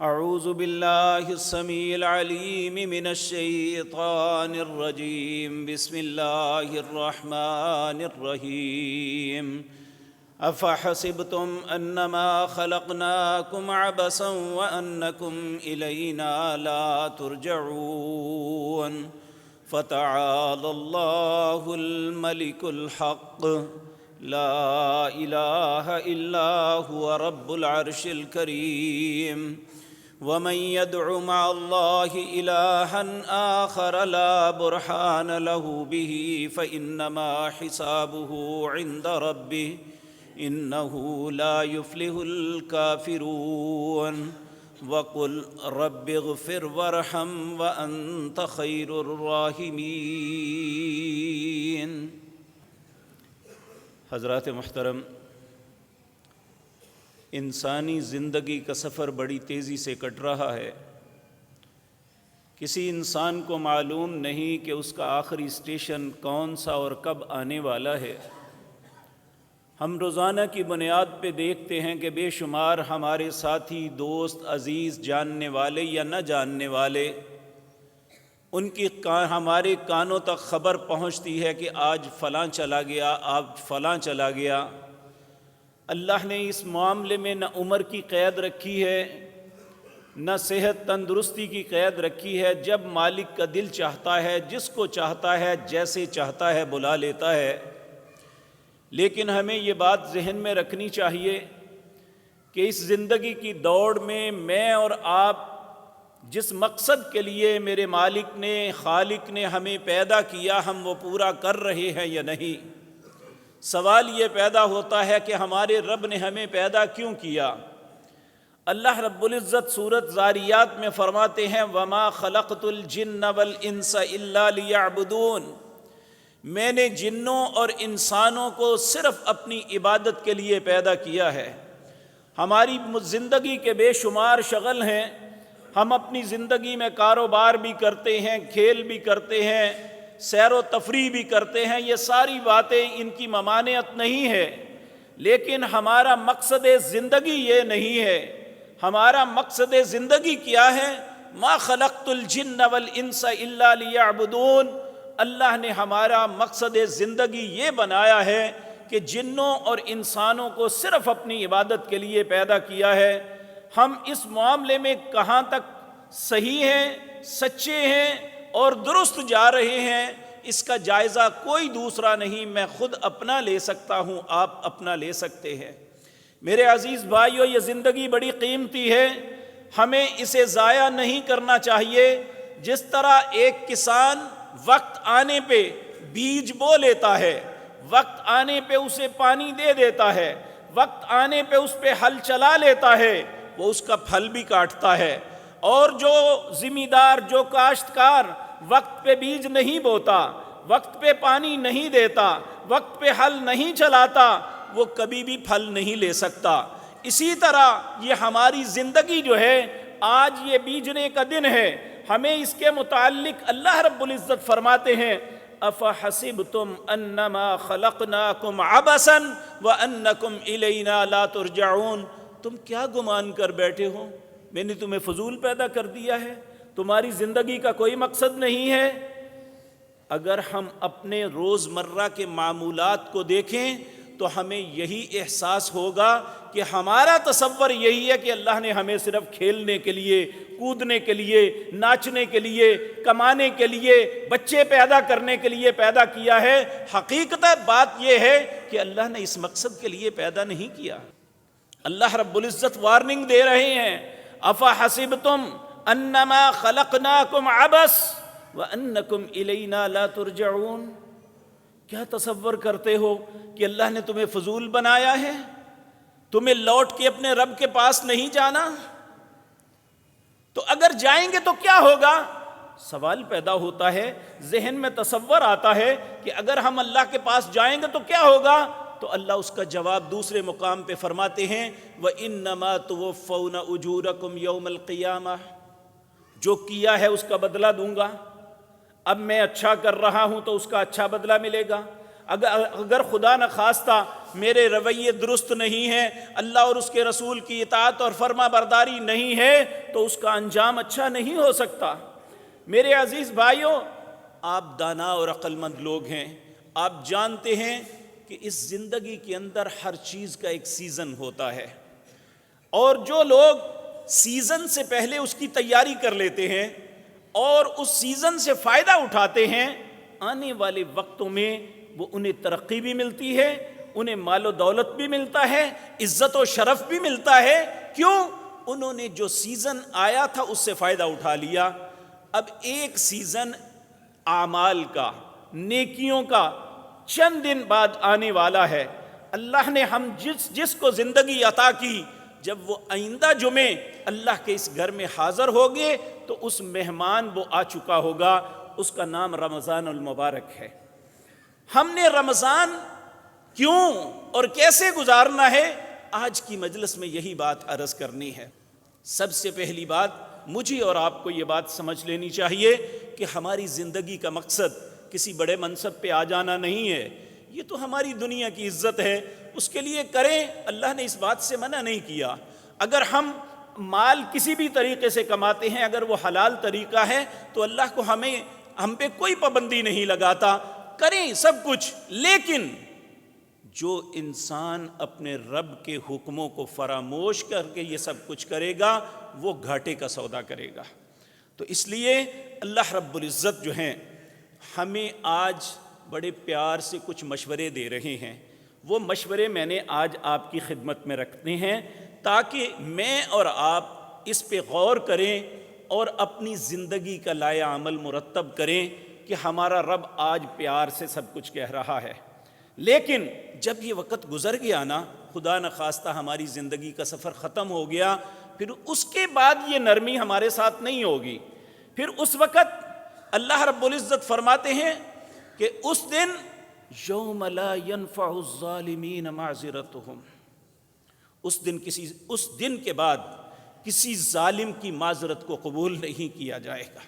اعوذ باللہ السمیع العلیم من الشیطان الرجیم بسم اللہ الرحمن الرحیم افحسبتم انما خلقناکم عبثا وانکم الینا لا ترجعون فتعالی اللہ الملک الحق لا الہ الا هو رب العرش الکریم ومن يدع مع الله إلها آخر لا برهان له به فإنما حسابه عند ربه إنه لا يفلح الكافرون وقل رب اغفر وارحم وأنت خير الراحمين۔ حضرات محترم، انسانی زندگی کا سفر بڑی تیزی سے کٹ رہا ہے۔ کسی انسان کو معلوم نہیں کہ اس کا آخری اسٹیشن کون سا اور کب آنے والا ہے۔ ہم روزانہ کی بنیاد پہ دیکھتے ہیں کہ بے شمار ہمارے ساتھی، دوست، عزیز، جاننے والے یا نہ جاننے والے، ان کی ہمارے کانوں تک خبر پہنچتی ہے کہ آج فلاں چلا گیا، آج فلاں چلا گیا۔ اللہ نے اس معاملے میں نہ عمر کی قید رکھی ہے، نہ صحت تندرستی کی قید رکھی ہے۔ جب مالک کا دل چاہتا ہے، جس کو چاہتا ہے، جیسے چاہتا ہے بلا لیتا ہے۔ لیکن ہمیں یہ بات ذہن میں رکھنی چاہیے کہ اس زندگی کی دوڑ میں اور آپ جس مقصد کے لیے میرے مالک نے، خالق نے ہمیں پیدا کیا، ہم وہ پورا کر رہے ہیں یا نہیں۔ سوال یہ پیدا ہوتا ہے کہ ہمارے رب نے ہمیں پیدا کیوں کیا؟ اللہ رب العزت سورۃ ذاریات میں فرماتے ہیں وَمَا خَلَقْتُ الْجِنَّ وَالْإِنسَ إِلَّا لِيَعْبُدُونَ، میں نے جنوں اور انسانوں کو صرف اپنی عبادت کے لیے پیدا کیا ہے۔ ہماری زندگی کے بے شمار شغل ہیں، ہم اپنی زندگی میں کاروبار بھی کرتے ہیں، کھیل بھی کرتے ہیں، سیر و تفریح بھی کرتے ہیں۔ یہ ساری باتیں ان کی ممانعت نہیں ہے، لیکن ہمارا مقصد زندگی یہ نہیں ہے۔ ہمارا مقصد زندگی کیا ہے؟ ما خلقت الجن والانس الا لیعبدون۔ اللہ نے ہمارا مقصد زندگی یہ بنایا ہے کہ جنوں اور انسانوں کو صرف اپنی عبادت کے لیے پیدا کیا ہے۔ ہم اس معاملے میں کہاں تک صحیح ہیں، سچے ہیں اور درست جا رہے ہیں، اس کا جائزہ کوئی دوسرا نہیں، میں خود اپنا لے سکتا ہوں، آپ اپنا لے سکتے ہیں۔ میرے عزیز بھائیو، یہ زندگی بڑی قیمتی ہے، ہمیں اسے ضائع نہیں کرنا چاہیے۔ جس طرح ایک کسان وقت آنے پہ بیج بو لیتا ہے، وقت آنے پہ اسے پانی دے دیتا ہے، وقت آنے پہ اس پہ ہل چلا لیتا ہے، وہ اس کا پھل بھی کاٹتا ہے۔ اور جو ذمہ جو کاشتکار وقت پہ بیج نہیں بوتا، وقت پہ پانی نہیں دیتا، وقت پہ ہل نہیں چلاتا، وہ کبھی بھی پھل نہیں لے سکتا۔ اسی طرح یہ ہماری زندگی جو ہے، آج یہ بیجنے کا دن ہے۔ ہمیں اس کے متعلق اللہ رب العزت فرماتے ہیں افحسبتم انما خلقناکم عبثا وانکم الینا لا ترجعون، تم کیا گمان کر بیٹھے ہو میں نے تمہیں فضول پیدا کر دیا ہے، تمہاری زندگی کا کوئی مقصد نہیں ہے؟ اگر ہم اپنے روزمرہ کے معمولات کو دیکھیں تو ہمیں یہی احساس ہوگا کہ ہمارا تصور یہی ہے کہ اللہ نے ہمیں صرف کھیلنے کے لیے، کودنے کے لیے، ناچنے کے لیے، کمانے کے لیے، بچے پیدا کرنے کے لیے پیدا کیا ہے۔ حقیقت بات یہ ہے کہ اللہ نے اس مقصد کے لیے پیدا نہیں کیا۔ اللہ رب العزت وارننگ دے رہے ہیں افحسبتم انما خلقناکم عبث وانکم الینا لا ترجعون، کیا تصور کرتے ہو کہ اللہ نے تمہیں فضول بنایا ہے؟ تمہیں لوٹ کے اپنے رب کے پاس نہیں جانا؟ تو اگر جائیں گے تو کیا ہوگا؟ سوال پیدا ہوتا ہے، ذہن میں تصور آتا ہے کہ اگر ہم اللہ کے پاس جائیں گے تو کیا ہوگا؟ تو اللہ اس کا جواب دوسرے مقام پہ فرماتے ہیں وَإِنَّمَا تُوَفَّوْنَ أُجُورَكُمْ يَوْمَ الْقِيَامَةِ، جو کیا ہے اس کا بدلہ دوں گا۔ اب میں اچھا کر رہا ہوں تو اس کا اچھا بدلہ ملے گا، اگر خدا نہ خواستہ میرے رویے درست نہیں ہیں، اللہ اور اس کے رسول کی اطاعت اور فرما برداری نہیں ہے، تو اس کا انجام اچھا نہیں ہو سکتا۔ میرے عزیز بھائیوں، آپ دانا اور عقل مند لوگ ہیں، آپ جانتے ہیں کہ اس زندگی کے اندر ہر چیز کا ایک سیزن ہوتا ہے، اور جو لوگ سیزن سے پہلے اس کی تیاری کر لیتے ہیں اور اس سیزن سے فائدہ اٹھاتے ہیں، آنے والے وقتوں میں وہ انہیں ترقی بھی ملتی ہے، انہیں مال و دولت بھی ملتا ہے، عزت و شرف بھی ملتا ہے۔ کیوں؟ انہوں نے جو سیزن آیا تھا اس سے فائدہ اٹھا لیا۔ اب ایک سیزن اعمال کا، نیکیوں کا چند دن بعد آنے والا ہے۔ اللہ نے ہم جس کو زندگی عطا کی، جب وہ آئندہ جمعے اللہ کے اس گھر میں حاضر ہوگے تو اس مہمان وہ آ چکا ہوگا، اس کا نام رمضان المبارک ہے۔ ہم نے رمضان کیوں اور کیسے گزارنا ہے، آج کی مجلس میں یہی بات عرض کرنی ہے۔ سب سے پہلی بات، مجھے اور آپ کو یہ بات سمجھ لینی چاہیے کہ ہماری زندگی کا مقصد کسی بڑے منصب پہ آ جانا نہیں ہے، یہ تو ہماری دنیا کی عزت ہے، اس کے لیے کریں، اللہ نے اس بات سے منع نہیں کیا۔ اگر ہم مال کسی بھی طریقے سے کماتے ہیں، اگر وہ حلال طریقہ ہے تو اللہ کو ہم پہ کوئی پابندی نہیں لگاتا، کریں سب کچھ، لیکن جو انسان اپنے رب کے حکموں کو فراموش کر کے یہ سب کچھ کرے گا وہ گھاٹے کا سودا کرے گا۔ تو اس لیے اللہ رب العزت جو ہیں ہمیں آج بڑے پیار سے کچھ مشورے دے رہے ہیں، وہ مشورے میں نے آج آپ کی خدمت میں رکھنے ہیں تاکہ میں اور آپ اس پہ غور کریں اور اپنی زندگی کا لائحہ عمل مرتب کریں کہ ہمارا رب آج پیار سے سب کچھ کہہ رہا ہے، لیکن جب یہ وقت گزر گیا نا، خدا نخواستہ ہماری زندگی کا سفر ختم ہو گیا، پھر اس کے بعد یہ نرمی ہمارے ساتھ نہیں ہوگی۔ پھر اس وقت اللہ رب العزت فرماتے ہیں کہ اس دن یوم لا ينفع الظالمین معذرتهم، اس دن کے بعد کسی ظالم کی معذرت کو قبول نہیں کیا جائے گا۔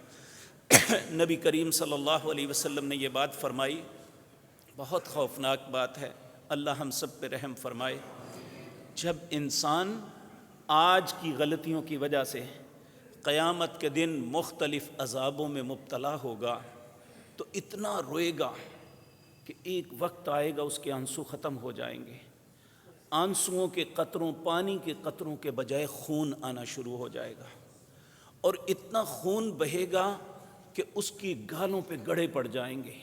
نبی کریم صلی اللہ علیہ وسلم نے یہ بات فرمائی، بہت خوفناک بات ہے، اللہ ہم سب پہ رحم فرمائے۔ جب انسان آج کی غلطیوں کی وجہ سے قیامت کے دن مختلف عذابوں میں مبتلا ہوگا تو اتنا روئے گا کہ ایک وقت آئے گا اس کے آنسو ختم ہو جائیں گے، آنسوؤں کے قطروں، پانی کے قطروں کے بجائے خون آنا شروع ہو جائے گا، اور اتنا خون بہے گا کہ اس کی گالوں پہ گڑھے پڑ جائیں گے،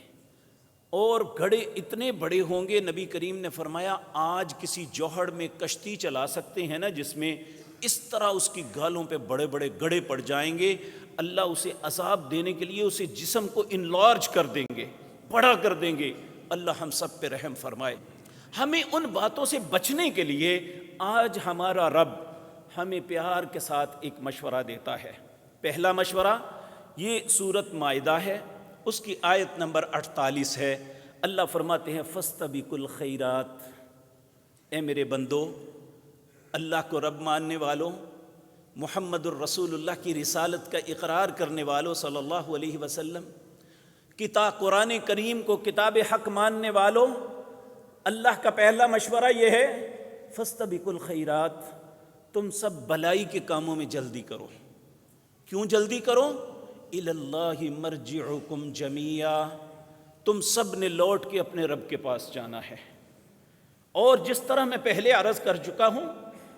اور گڑھے اتنے بڑے ہوں گے، نبی کریم نے فرمایا آج کسی جوہڑ میں کشتی چلا سکتے ہیں نا جس میں، اس طرح اس کی گالوں پہ بڑے بڑے گڑھے پڑ جائیں گے۔ اللہ اسے عذاب دینے کے لیے اسے جسم کو انلارج کر دیں گے، بڑا کر دیں گے۔ اللہ ہم سب پہ رحم فرمائے۔ ہمیں ان باتوں سے بچنے کے لیے آج ہمارا رب ہمیں پیار کے ساتھ ایک مشورہ دیتا ہے۔ پہلا مشورہ یہ سورۃ مائدہ ہے، اس کی آیت نمبر 48 ہے۔ اللہ فرماتے ہیں فاستبقوا الخیرات، اے میرے بندو، اللہ کو رب ماننے والوں، محمد الرسول اللہ کی رسالت کا اقرار کرنے والوں صلی اللہ علیہ وسلم، قرآن کریم کو کتاب حق ماننے والوں، اللہ کا پہلا مشورہ یہ ہے فاستبقوا الخیرات، تم سب بلائی کے کاموں میں جلدی کرو۔ کیوں جلدی کرو؟ الی اللہ مرجعکم جمیعا، تم سب نے لوٹ کے اپنے رب کے پاس جانا ہے، اور جس طرح میں پہلے عرض کر چکا ہوں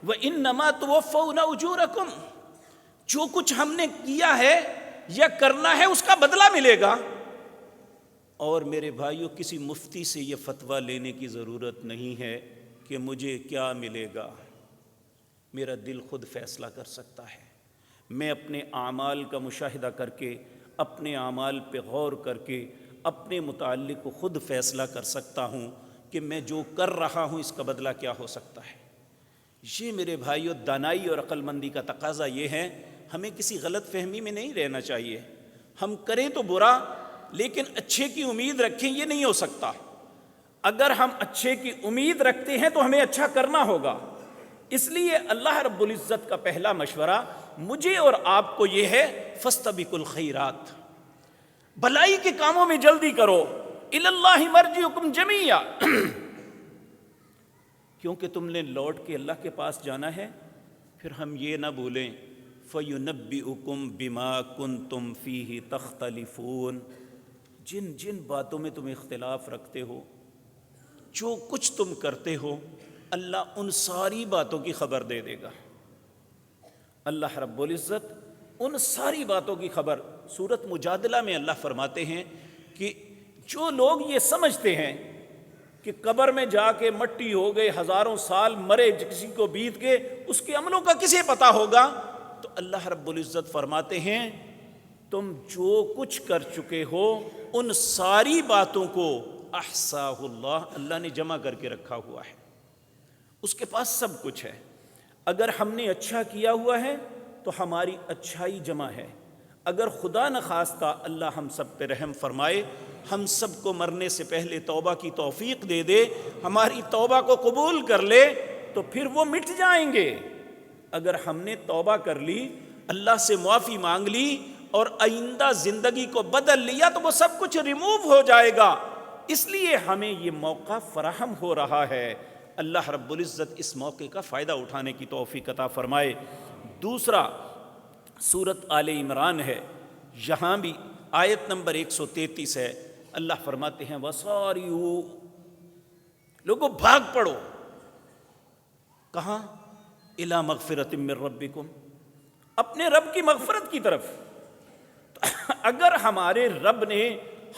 وَإِنَّمَا تُوَفَّوْنَ أُجُورَكُمْ، جو کچھ ہم نے کیا ہے یا کرنا ہے اس کا بدلہ ملے گا۔ اور میرے بھائیوں، کسی مفتی سے یہ فتویٰ لینے کی ضرورت نہیں ہے کہ مجھے کیا ملے گا، میرا دل خود فیصلہ کر سکتا ہے۔ میں اپنے اعمال کا مشاہدہ کر کے، اپنے اعمال پہ غور کر کے، اپنے متعلق کو خود فیصلہ کر سکتا ہوں کہ میں جو کر رہا ہوں اس کا بدلہ کیا ہو سکتا ہے۔ یہ میرے بھائیوں دانائی اور عقل مندی کا تقاضا یہ ہے، ہمیں کسی غلط فہمی میں نہیں رہنا چاہیے۔ ہم کریں تو برا، لیکن اچھے کی امید رکھیں، یہ نہیں ہو سکتا۔ اگر ہم اچھے کی امید رکھتے ہیں تو ہمیں اچھا کرنا ہوگا۔ اس لیے اللہ رب العزت کا پہلا مشورہ مجھے اور آپ کو یہ ہے فاستبقوا الخیرات، بھلائی کے کاموں میں جلدی کرو۔ الی اللہ مرجعکم جمیعا، کیونکہ تم نے لوٹ کے اللہ کے پاس جانا ہے۔ پھر ہم یہ نہ بولیں فَيُنَبِّئُكُم بِمَا كُنتُم فِيهِ تَخْتَلِفُونَ، جن جن باتوں میں تم اختلاف رکھتے ہو، جو کچھ تم کرتے ہو، اللہ ان ساری باتوں کی خبر دے دے گا۔ اللہ رب العزت ان ساری باتوں کی خبر، سورۃ مجادلہ میں اللہ فرماتے ہیں کہ جو لوگ یہ سمجھتے ہیں کہ قبر میں جا کے مٹی ہو گئے، ہزاروں سال مرے، کسی کو بیت گئے، اس کے عملوں کا کسے پتہ ہوگا، تو اللہ رب العزت فرماتے ہیں تم جو کچھ کر چکے ہو ان ساری باتوں کو احصاہ اللہ، اللہ نے جمع کر کے رکھا ہوا ہے، اس کے پاس سب کچھ ہے۔ اگر ہم نے اچھا کیا ہوا ہے تو ہماری اچھائی جمع ہے، اگر خدا نخواستہ اللہ ہم سب پہ رحم فرمائے، ہم سب کو مرنے سے پہلے توبہ کی توفیق دے دے، ہماری توبہ کو قبول کر لے، تو پھر وہ مٹ جائیں گے۔ اگر ہم نے توبہ کر لی، اللہ سے معافی مانگ لی اور آئندہ زندگی کو بدل لیا، تو وہ سب کچھ ریموو ہو جائے گا۔ اس لیے ہمیں یہ موقع فراہم ہو رہا ہے، اللہ رب العزت اس موقع کا فائدہ اٹھانے کی توفیق عطا فرمائے۔ دوسرا سورۃ آل عمران ہے، یہاں بھی آیت نمبر 133 ہے، اللہ فرماتے ہیں وَسَارِعُوا، لوگوں بھاگ پڑو، کہاں؟ اِلیٰ مغفرۃ من ربکم، اپنے رب کی مغفرت کی طرف۔ اگر ہمارے رب نے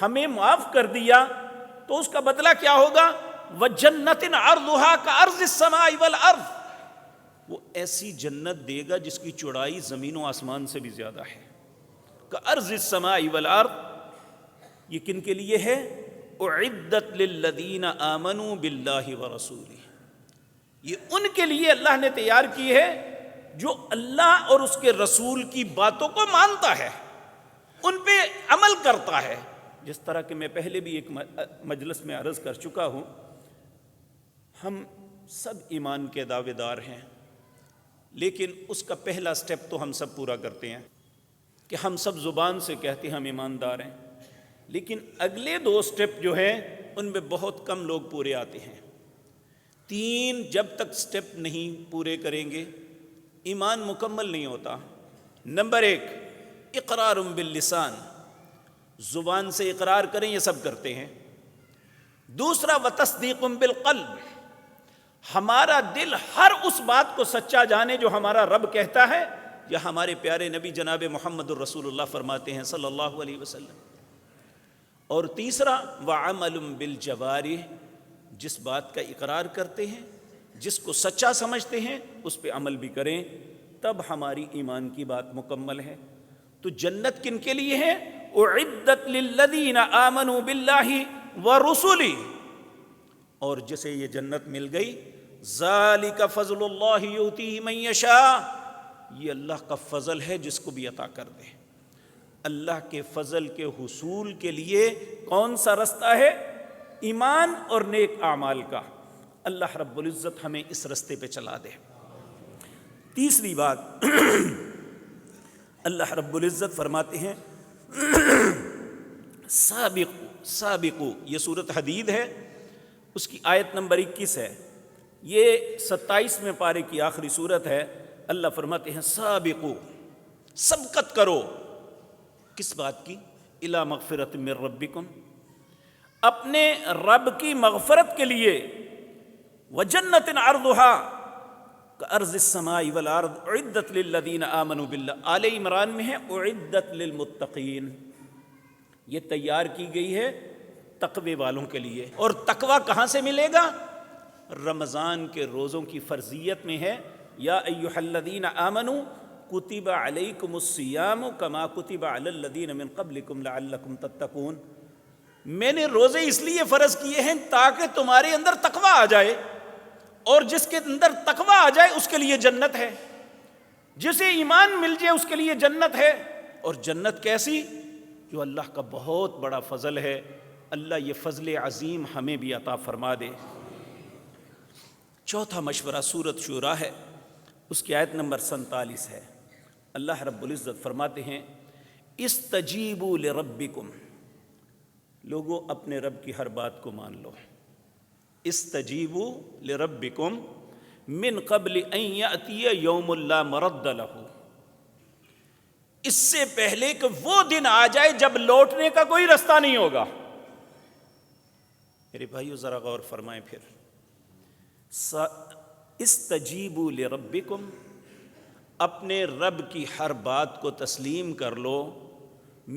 ہمیں معاف کر دیا تو اس کا بدلہ کیا ہوگا؟ وَجَنَّةٍ عَرْضُهَا كَعَرْضِ السَّمَاءِ وَالْأَرْضِ، وہ ایسی جنت دے گا جس کی چوڑائی زمین و آسمان سے بھی زیادہ ہے۔ كَعَرْضِ السَّمَاءِ وَالْأَرْضِ، یہ کن کے لیے ہے؟ اُعِدَّتْ لِلَّذِينَ آمَنُوا بِاللَّهِ وَرَسُولِهِ، یہ ان کے لیے اللہ نے تیار کی ہے جو اللہ اور اس کے رسول کی باتوں کو مانتا ہے، ان پہ عمل کرتا ہے۔ جس طرح کہ میں پہلے بھی ایک مجلس میں عرض کر چکا ہوں، ہم سب ایمان کے دعوے دار ہیں، لیکن اس کا پہلا سٹیپ تو ہم سب پورا کرتے ہیں کہ ہم سب زبان سے کہتے ہیں ہم ایماندار ہیں، لیکن اگلے دو سٹیپ جو ہیں ان میں بہت کم لوگ پورے آتے ہیں۔ تین جب تک سٹیپ نہیں پورے کریں گے ایمان مکمل نہیں ہوتا۔ نمبر 1 اقرار باللسان، زبان سے اقرار کریں، یہ سب کرتے ہیں۔ دوسرا وتصدیق بالقلب، ہمارا دل ہر اس بات کو سچا جانے جو ہمارا رب کہتا ہے یا ہمارے پیارے نبی جناب محمد الرسول اللہ فرماتے ہیں صلی اللہ علیہ وسلم۔ اور تیسرا وعمل بالجوارح، جس بات کا اقرار کرتے ہیں، جس کو سچا سمجھتے ہیں، اس پہ عمل بھی کریں، تب ہماری ایمان کی بات مکمل ہے۔ تو جنت کن کے لیے ہے؟ اعدت للذین آمنوا باللہ ورسلہ، اور جسے یہ جنت مل گئی ذالک فضل اللہ یؤتیہ من یشاء، یہ اللہ کا فضل ہے جس کو بھی عطا کر دے۔ اللہ کے فضل کے حصول کے لیے کون سا رستہ ہے؟ ایمان اور نیک اعمال کا۔ اللہ رب العزت ہمیں اس رستے پہ چلا دے۔ تیسری بات اللہ رب العزت فرماتے ہیں سابقو، یہ سورۃ حدید ہے، اس کی آیت نمبر 21 ہے، یہ 27ویں پارے کی آخری سورت ہے۔ اللہ فرماتے ہیں سابقو، سبقت کرو، کس بات کی؟ الی مغفرۃ من ربکم، اپنے رب کی مغفرت کے لیے، وجنت عرضها کعرض السماء والارض اعدت للذین آمنوا باللہ۔ آل عمران میں ہے اعدت للمتقین، یہ تیار کی گئی ہے تقوی والوں کے لیے۔ اور تقوی کہاں سے ملے گا؟ رمضان کے روزوں کی فرضیت میں ہے، یا ایھا الذین آمنوا کتب علیکم الصیام کما کتب علی الذین من قبلکم لعلکم تتقون، میں نے روزے اس لیے فرض کیے ہیں تاکہ تمہارے اندر تقوی آ جائے، اور جس کے اندر تقوی آ جائے اس کے لیے جنت ہے، جسے ایمان مل جائے اس کے لیے جنت ہے۔ اور جنت کیسی؟ جو اللہ کا بہت بڑا فضل ہے، اللہ یہ فضل عظیم ہمیں بھی عطا فرما دے۔ چوتھا مشورہ سورۃ شورا ہے، اس کی آیت نمبر 47 ہے۔ اللہ رب العزت فرماتے ہیں استجیبوا لربکم لوگوں اپنے رب کی ہر بات کو مان لو. استجیبوا لربکم من قبل ان یأتی یوم لا مرد لہ، اس سے پہلے کہ وہ دن آ جائے جب لوٹنے کا کوئی رستہ نہیں ہوگا. میرے بھائیو ذرا غور فرمائیں پھر. استجیبوا لربکم، اپنے رب کی ہر بات کو تسلیم کر لو،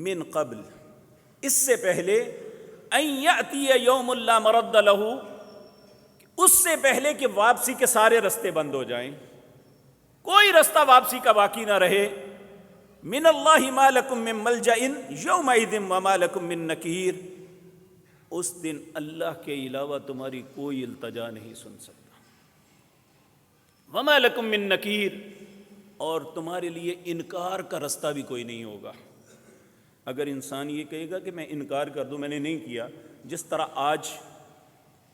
من قبل، اس سے پہلے، ان یأتی یوم لا مرد لہ، اس سے پہلے کہ واپسی کے سارے رستے بند ہو جائیں، کوئی رستہ واپسی کا باقی نہ رہے. من اللہ ما لکم من ملجأ یومئذ وما لکم من نکیر، اس دن اللہ کے علاوہ تمہاری کوئی التجا نہیں سن سکتا. وما لکم من نکیر، اور تمہارے لیے انکار کا رستہ بھی کوئی نہیں ہوگا. اگر انسان یہ کہے گا کہ میں انکار کر دوں، میں نے نہیں کیا، جس طرح آج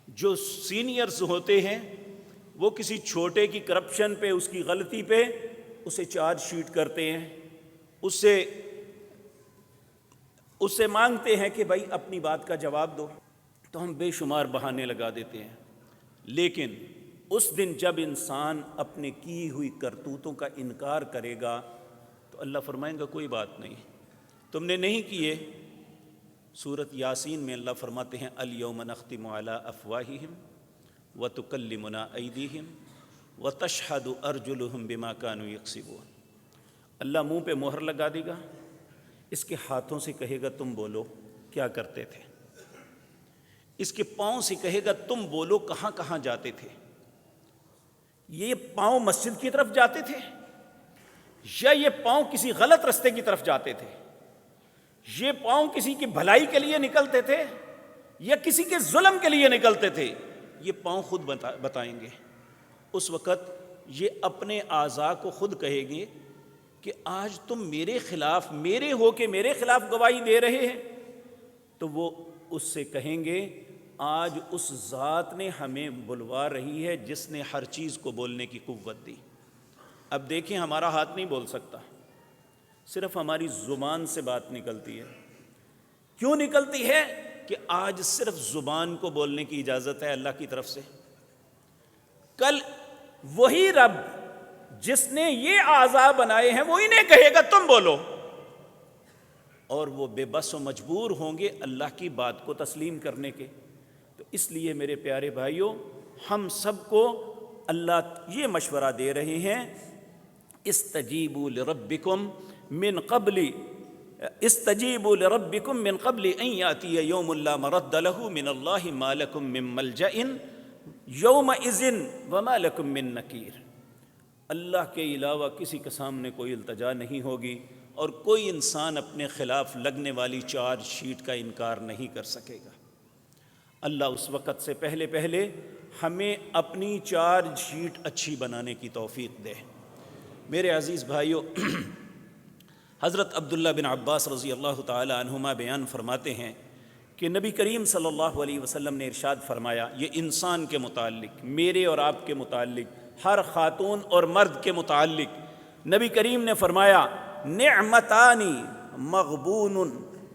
جو سینئرز ہوتے ہیں وہ کسی چھوٹے کی کرپشن پہ، اس کی غلطی پہ اسے چارج شیٹ کرتے ہیں، اس سے مانگتے ہیں کہ بھائی اپنی بات کا جواب دو، تو ہم بے شمار بہانے لگا دیتے ہیں. لیکن اس دن جب انسان اپنے کی ہوئی کرتوتوں کا انکار کرے گا تو اللہ فرمائیں گا کوئی بات نہیں، تم نے نہیں کیے. سورۃ یاسین میں اللہ فرماتے ہیں الیوم نختم علی افواہہم وتکلمنا ایدیہم وتشہد ارجلہم بما کانوا یکسبون. اللہ منہ پہ مہر لگا دے گا، اس کے ہاتھوں سے کہے گا تم بولو کیا کرتے تھے، اس کے پاؤں سے کہے گا تم بولو کہاں کہاں جاتے تھے. یہ پاؤں مسجد کی طرف جاتے تھے یا یہ پاؤں کسی غلط رستے کی طرف جاتے تھے؟ یہ پاؤں کسی کی بھلائی کے لیے نکلتے تھے یا کسی کے ظلم کے لیے نکلتے تھے؟ یہ پاؤں خود بتائیں گے. اس وقت یہ اپنے اعضاء کو خود کہیں گے کہ آج تم میرے خلاف، میرے ہو کے میرے خلاف گواہی دے رہے ہیں. تو وہ اس سے کہیں گے آج اس ذات نے ہمیں بلوا رہی ہے جس نے ہر چیز کو بولنے کی قوت دی. اب دیکھیں ہمارا ہاتھ نہیں بول سکتا، صرف ہماری زبان سے بات نکلتی ہے. کیوں نکلتی ہے؟ کہ آج صرف زبان کو بولنے کی اجازت ہے اللہ کی طرف سے. کل وہی رب جس نے یہ اعضاء بنائے ہیں وہ انہیں کہے گا تم بولو، اور وہ بے بس و مجبور ہوں گے اللہ کی بات کو تسلیم کرنے کے. تو اس لیے میرے پیارے بھائیوں، ہم سب کو اللہ یہ مشورہ دے رہے ہیں استجیبوا لربکم من قبل ان یاتی یوم لا مرد لہ من اللہ ما لکم من ملجأ یومئذ وما لکم من نکیر. اللہ کے علاوہ کسی کے سامنے کوئی التجا نہیں ہوگی اور کوئی انسان اپنے خلاف لگنے والی چارج شیٹ کا انکار نہیں کر سکے گا. اللہ اس وقت سے پہلے ہمیں اپنی چارج شیٹ اچھی بنانے کی توفیق دے. میرے عزیز بھائیوں، حضرت عبداللہ بن عباس رضی اللہ تعالی عنہما بیان فرماتے ہیں کہ نبی کریم صلی اللہ علیہ وسلم نے ارشاد فرمایا، یہ انسان کے متعلق، میرے اور آپ کے متعلق، ہر خاتون اور مرد کے متعلق نبی کریم نے فرمایا نعمتانی مغبون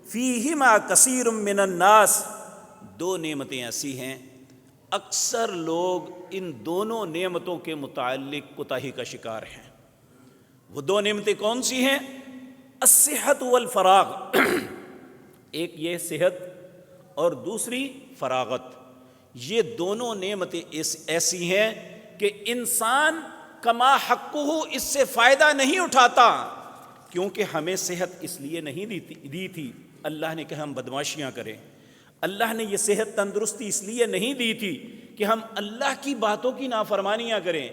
فیہما کثیر من الناس. دو نعمتیں ایسی ہیں اکثر لوگ ان دونوں نعمتوں کے متعلق کوتاہی کا شکار ہیں. وہ دو نعمتیں کون سی ہیں؟ الصحت والفراغ، ایک یہ صحت اور دوسری فراغت. یہ دونوں نعمتیں ایسی ہیں کہ انسان کما حقہ اس سے فائدہ نہیں اٹھاتا، کیونکہ ہمیں صحت اس لیے نہیں دی تھی اللہ نے کہ ہم بدمعاشیاں کریں. اللہ نے یہ صحت تندرستی اس لیے نہیں دی تھی کہ ہم اللہ کی باتوں کی نافرمانیاں کریں.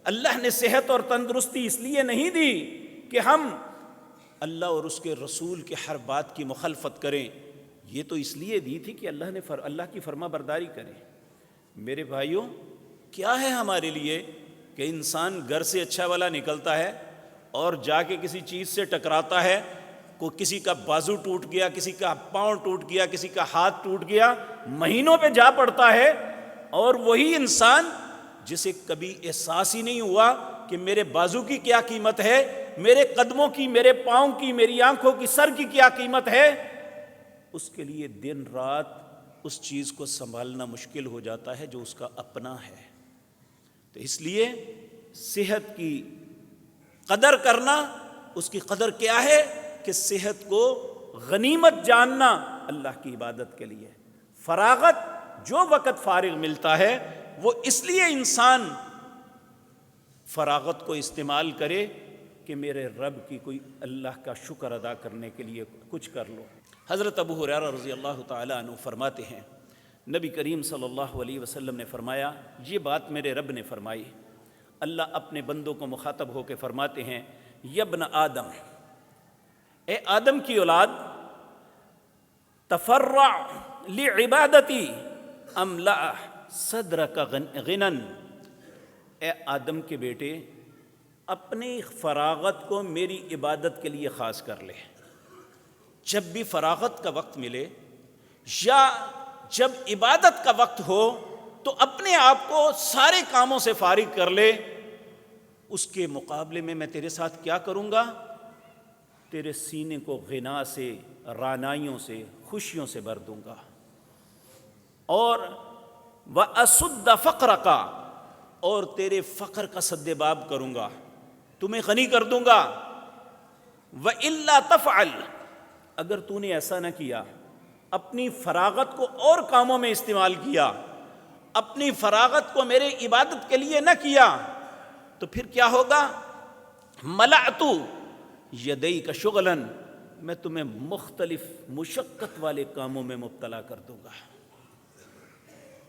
اللہ نے صحت اور تندرستی اس لیے نہیں دی کہ ہم اللہ اور اس کے رسول کے ہر بات کی مخالفت کریں. یہ تو اس لیے دی تھی کہ اللہ کی فرما برداری کریں. میرے بھائیوں، کیا ہے ہمارے لیے کہ انسان گھر سے اچھا والا نکلتا ہے اور جا کے کسی چیز سے ٹکراتا ہے، کسی کا بازو ٹوٹ گیا، کسی کا پاؤں ٹوٹ گیا، کسی کا ہاتھ ٹوٹ گیا، مہینوں پہ جا پڑتا ہے، اور وہی انسان جسے کبھی احساس ہی نہیں ہوا کہ میرے بازو کی کیا قیمت ہے، میرے قدموں کی، میرے پاؤں کی، میری آنکھوں کی، سر کی کیا قیمت ہے، اس کے لیے دن رات اس چیز کو سنبھالنا مشکل ہو جاتا ہے جو اس کا اپنا ہے۔ تو اس لیے صحت کی قدر کرنا، اس کی قدر کیا ہے کہ صحت کو غنیمت جاننا اللہ کی عبادت کے لیے۔ فراغت، جو وقت فارغ ملتا ہے وہ اس لیے انسان فراغت کو استعمال کرے کہ میرے رب کی کوئی اللہ کا شکر ادا کرنے کے لیے کچھ کر لو۔ حضرت ابو ہریرہ رضی اللہ تعالیٰ عنہ فرماتے ہیں نبی کریم صلی اللہ علیہ وسلم نے فرمایا، یہ بات میرے رب نے فرمائی۔ اللہ اپنے بندوں کو مخاطب ہو کے فرماتے ہیں، یبن آدم، اے آدم کی اولاد، تفرع لعبادتی املأ صدرک غنن، اے آدم کے بیٹے اپنی فراغت کو میری عبادت کے لیے خاص کر لے۔ جب بھی فراغت کا وقت ملے یا جب عبادت کا وقت ہو تو اپنے آپ کو سارے کاموں سے فارغ کر لے۔ اس کے مقابلے میں تیرے ساتھ کیا کروں گا؟ تیرے سینے کو غنا سے، رعنائیوں سے، خوشیوں سے بھر دوں گا، اور وَأَسُدَّ فَقْرَكَ، اور تیرے فقر کا سد باب کروں گا، تمہیں غنی کر دوں گا۔ وَإِلَّا تَفْعَلْ، اگر تو نے ایسا نہ کیا، اپنی فراغت کو اور کاموں میں استعمال کیا، اپنی فراغت کو میرے عبادت کے لیے نہ کیا، تو پھر کیا ہوگا؟ ملأت یدیک شغلا، میں تمہیں مختلف مشقت والے کاموں میں مبتلا کر دوں گا۔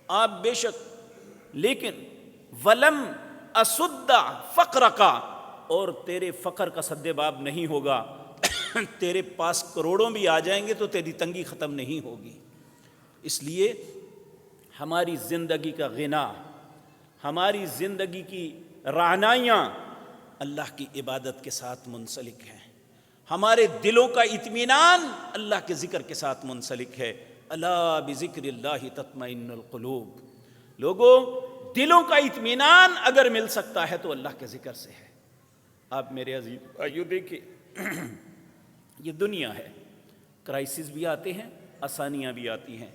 آپ بے شک، لیکن ولم اسد فقرک، اور تیرے فقر کا سد باب نہیں ہوگا۔ تیرے پاس کروڑوں بھی آ جائیں گے تو تیری تنگی ختم نہیں ہوگی۔ اس لیے ہماری زندگی کا غنا، ہماری زندگی کی رعنائیاں اللہ کی عبادت کے ساتھ منسلک ہیں، ہمارے دلوں کا اطمینان اللہ کے ذکر کے ساتھ منسلک ہے۔ الا بذکر اللہ تطمئن القلوب، لوگوں دلوں کا اطمینان اگر مل سکتا ہے تو اللہ کے ذکر سے ہے۔ آپ میرے عزیز بھائیو دیکھیں، یہ دنیا ہے، کرائسس بھی آتے ہیں، آسانیاں بھی آتی ہیں،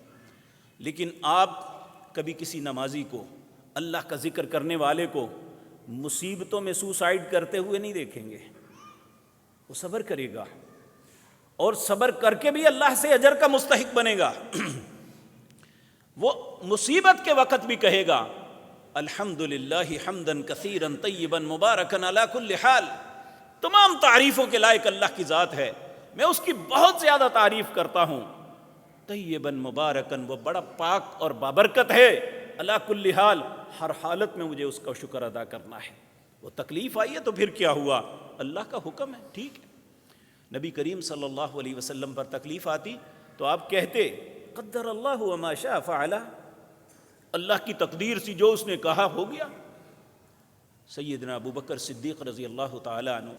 لیکن آپ کبھی کسی نمازی کو، اللہ کا ذکر کرنے والے کو مصیبتوں میں سوسائڈ کرتے ہوئے نہیں دیکھیں گے۔ وہ صبر کرے گا، اور صبر کر کے بھی اللہ سے اجر کا مستحق بنے گا۔ وہ مصیبت کے وقت بھی کہے گا الحمدللہ حمدا کثیرا طیبا مبارکا علی کل حال، تمام تعریفوں کے لائق اللہ کی ذات ہے، میں اس کی بہت زیادہ تعریف کرتا ہوں۔ طیبا مبارکا، وہ بڑا پاک اور بابرکت ہے، علی کل حال، ہر حالت میں مجھے اس کا شکر ادا کرنا ہے۔ وہ تکلیف آئی ہے تو پھر کیا ہوا، اللہ کا حکم ہے، ٹھیک ہے۔ نبی کریم صلی اللہ علیہ وسلم پر تکلیف آتی تو آپ کہتے قدر اللہ وما شاء فعل، اللہ کی تقدیر سی، جو اس نے کہا ہو گیا۔ سیدنا ابو بکر صدیق رضی اللہ تعالی عنہ،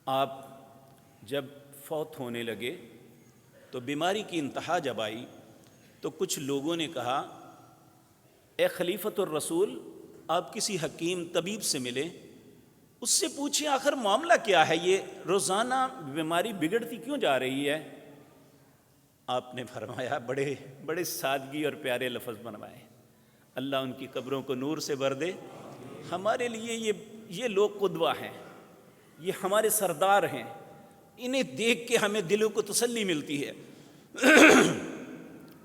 آپ جب فوت ہونے لگے تو بیماری کی انتہا جب آئی تو کچھ لوگوں نے کہا اے خلیفۃ الرسول، آپ کسی حکیم طبیب سے ملیں، اس سے پوچھیں آخر معاملہ کیا ہے، یہ روزانہ بیماری بگڑتی کیوں جا رہی ہے؟ آپ نے فرمایا، بڑے سادگی اور پیارے لفظ بنوائے، اللہ ان کی قبروں کو نور سے بھر دے۔ ہمارے لیے یہ لوگ قدوہ ہیں، یہ ہمارے سردار ہیں، انہیں دیکھ کے ہمیں دلوں کو تسلی ملتی ہے۔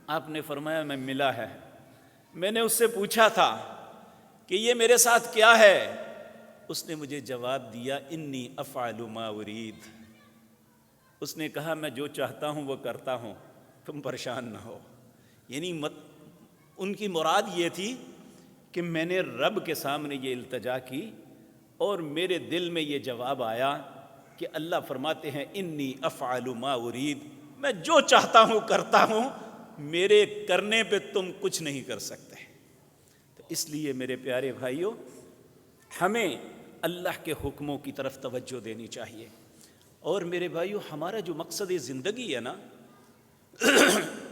آپ نے فرمایا میں ملا ہے، میں نے اس سے پوچھا تھا کہ یہ میرے ساتھ کیا ہے، اس نے مجھے جواب دیا انی افعل ما ارید، اس نے کہا میں جو چاہتا ہوں وہ کرتا ہوں، تم پریشان نہ ہو۔ یعنی ان کی مراد یہ تھی کہ میں نے رب کے سامنے یہ التجا کی اور میرے دل میں یہ جواب آیا کہ اللہ فرماتے ہیں انی افعل ما ارید، میں جو چاہتا ہوں کرتا ہوں، میرے کرنے پہ تم کچھ نہیں کر سکتے۔ تو اس لیے میرے پیارے بھائیوں، ہمیں اللہ کے حکموں کی طرف توجہ دینی چاہیے۔ اور میرے بھائیوں، ہمارا جو مقصد زندگی ہے نا،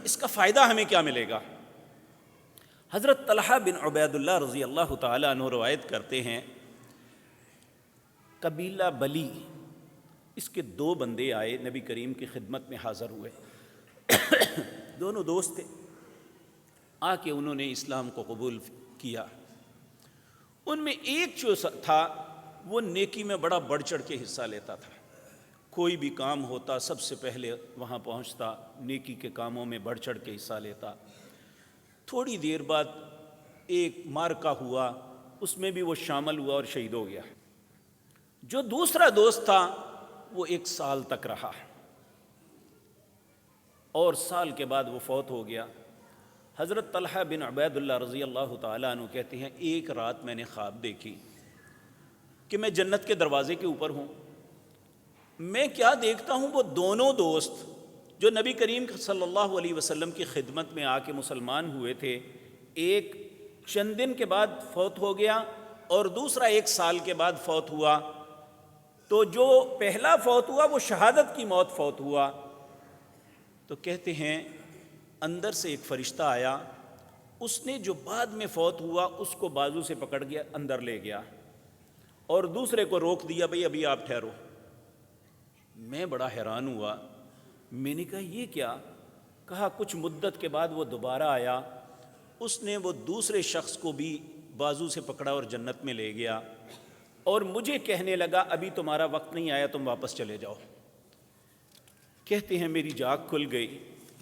اس کا فائدہ ہمیں کیا ملے گا؟ حضرت طلحہ بن عبید اللہ رضی اللہ تعالیٰ عنہ روایت کرتے ہیں، قبیلہ بلی اس کے 2 بندے آئے نبی کریم کی خدمت میں حاضر ہوئے دونوں دوست تھے، آ کے انہوں نے اسلام کو قبول کیا۔ ان میں ایک جو تھا وہ نیکی میں بڑا بڑھ چڑھ کے حصہ لیتا تھا، کوئی بھی کام ہوتا سب سے پہلے وہاں پہنچتا، نیکی کے کاموں میں بڑھ چڑھ کے حصہ لیتا۔ تھوڑی دیر بعد ایک معرکہ ہوا، اس میں بھی وہ شامل ہوا اور شہید ہو گیا۔ جو دوسرا دوست تھا وہ 1 سال تک رہا اور سال کے بعد وہ فوت ہو گیا۔ حضرت طلحہ بن عبید اللہ رضی اللہ تعالیٰ عنہ کہتے ہیں ایک رات میں نے خواب دیکھی کہ میں جنت کے دروازے کے اوپر ہوں، میں کیا دیکھتا ہوں، وہ دونوں دوست جو نبی کریم صلی اللہ علیہ وسلم کی خدمت میں آ کے مسلمان ہوئے تھے، ایک چند دن کے بعد فوت ہو گیا اور دوسرا 1 سال کے بعد فوت ہوا۔ تو جو پہلا فوت ہوا وہ شہادت کی موت فوت ہوا۔ تو کہتے ہیں اندر سے ایک فرشتہ آیا، اس نے جو بعد میں فوت ہوا اس کو بازو سے پکڑ گیا، اندر لے گیا اور دوسرے کو روک دیا، بھئی ابھی آپ ٹھہرو۔ میں بڑا حیران ہوا، میں نے کہا یہ کیا؟ کہا کچھ مدت کے بعد وہ دوبارہ آیا، اس نے وہ دوسرے شخص کو بھی بازو سے پکڑا اور جنت میں لے گیا اور مجھے کہنے لگا ابھی تمہارا وقت نہیں آیا، تم واپس چلے جاؤ۔ کہتے ہیں میری جاگ کھل گئی،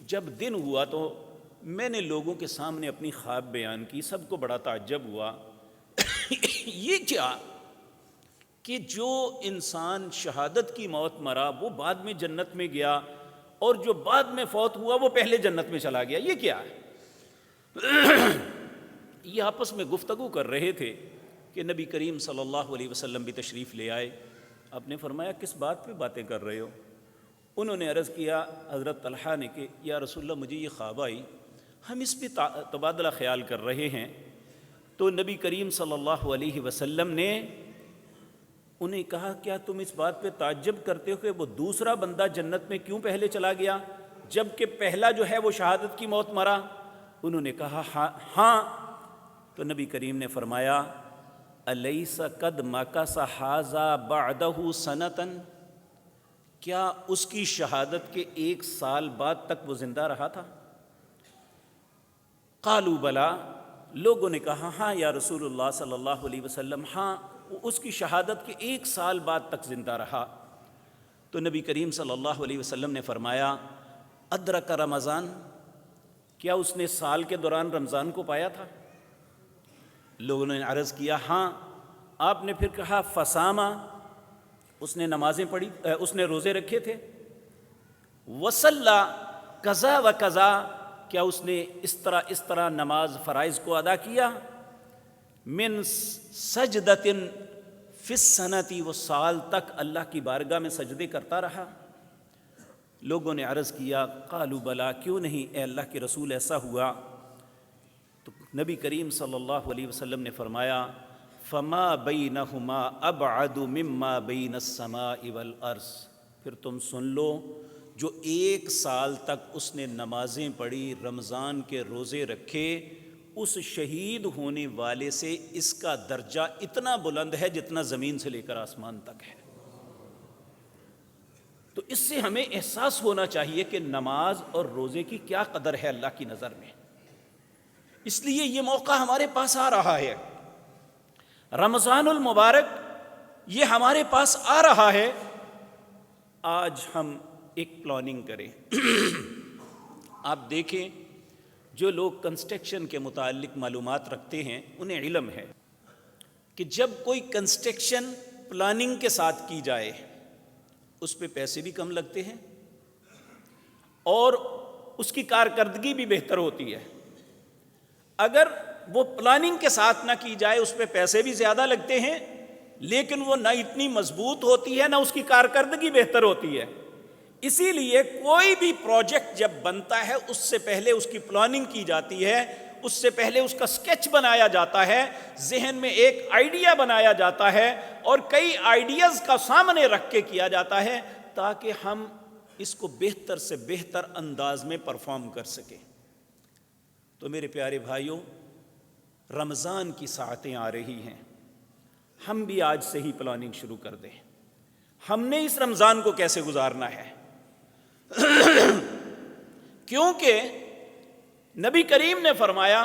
جب دن ہوا تو میں نے لوگوں کے سامنے اپنی خواب بیان کی، سب کو بڑا تعجب ہوا یہ کیا کہ جو انسان شہادت کی موت مرا وہ بعد میں جنت میں گیا اور جو بعد میں فوت ہوا وہ پہلے جنت میں چلا گیا، یہ کیا ہے؟ یہ آپس میں گفتگو کر رہے تھے کہ نبی کریم صلی اللہ علیہ وسلم بھی تشریف لے آئے۔ آپ نے فرمایا کس بات پہ باتیں کر رہے ہو؟ انہوں نے عرض کیا حضرت طلحہ نے کہ یا رسول اللہ مجھے یہ خواب آئی، ہم اس پہ تبادلہ خیال کر رہے ہیں۔ تو نبی کریم صلی اللہ علیہ وسلم نے انہیں کہا کیا تم اس بات پہ تعجب کرتے ہو کہ وہ دوسرا بندہ جنت میں کیوں پہلے چلا گیا جبکہ پہلا جو ہے وہ شہادت کی موت مرا؟ انہوں نے کہا ہاں۔ تو نبی کریم نے فرمایا الیس قد مکث ھذا بعدہ سنۃ، کیا اس کی شہادت کے 1 سال بعد تک وہ زندہ رہا تھا؟ قالوا بلا، لوگوں نے کہا ہاں یا رسول اللہ صلی اللہ علیہ وسلم، ہاں اس کی شہادت کے 1 سال بعد تک زندہ رہا۔ تو نبی کریم صلی اللہ علیہ وسلم نے فرمایا ادرک رمضان، کیا اس نے سال کے دوران رمضان کو پایا تھا؟ لوگوں نے عرض کیا ہاں۔ آپ نے پھر کہا فصامہ، اس نے نمازیں پڑھی، اس نے روزے رکھے تھے؟ وصلی قضا و قضا، کیا اس نے اس طرح نماز فرائض کو ادا کیا؟ من سجدۃ فی السنۃ، وہ سال تک اللہ کی بارگاہ میں سجدے کرتا رہا؟ لوگوں نے عرض کیا قالوا بلا، کیوں نہیں اے اللہ کے رسول ایسا ہوا؟ تو نبی کریم صلی اللہ علیہ وسلم نے فرمایا فما بینہما ابعد مما بین السماء والارض، پھر تم سن لو جو 1 سال تک اس نے نمازیں پڑھی، رمضان کے روزے رکھے، اس شہید ہونے والے سے اس کا درجہ اتنا بلند ہے جتنا زمین سے لے کر آسمان تک ہے۔ تو اس سے ہمیں احساس ہونا چاہیے کہ نماز اور روزے کی کیا قدر ہے اللہ کی نظر میں۔ اس لیے یہ موقع ہمارے پاس آ رہا ہے، رمضان المبارک یہ ہمارے پاس آ رہا ہے، آج ہم ایک پلاننگ کریں۔ آپ دیکھیں جو لوگ کنسٹرکشن کے متعلق معلومات رکھتے ہیں انہیں علم ہے کہ جب کوئی کنسٹرکشن پلاننگ کے ساتھ کی جائے اس پہ پیسے بھی کم لگتے ہیں اور اس کی کارکردگی بھی بہتر ہوتی ہے۔ اگر وہ پلاننگ کے ساتھ نہ کی جائے اس پہ پیسے بھی زیادہ لگتے ہیں لیکن وہ نہ اتنی مضبوط ہوتی ہے نہ اس کی کارکردگی بہتر ہوتی ہے۔ اسی لیے کوئی بھی پروجیکٹ جب بنتا ہے اس سے پہلے اس کی پلاننگ کی جاتی ہے، اس سے پہلے اس کا سکیچ بنایا جاتا ہے، ذہن میں ایک آئیڈیا بنایا جاتا ہے اور کئی آئیڈیاز کا سامنے رکھ کے کیا جاتا ہے تاکہ ہم اس کو بہتر سے بہتر انداز میں پرفارم کر سکیں۔ تو میرے پیارے بھائیوں، رمضان کی ساعتیں آ رہی ہیں، ہم بھی آج سے ہی پلاننگ شروع کر دیں۔ ہم نے اس رمضان کو کیسے گزارنا ہے؟ کیونکہ نبی کریم نے فرمایا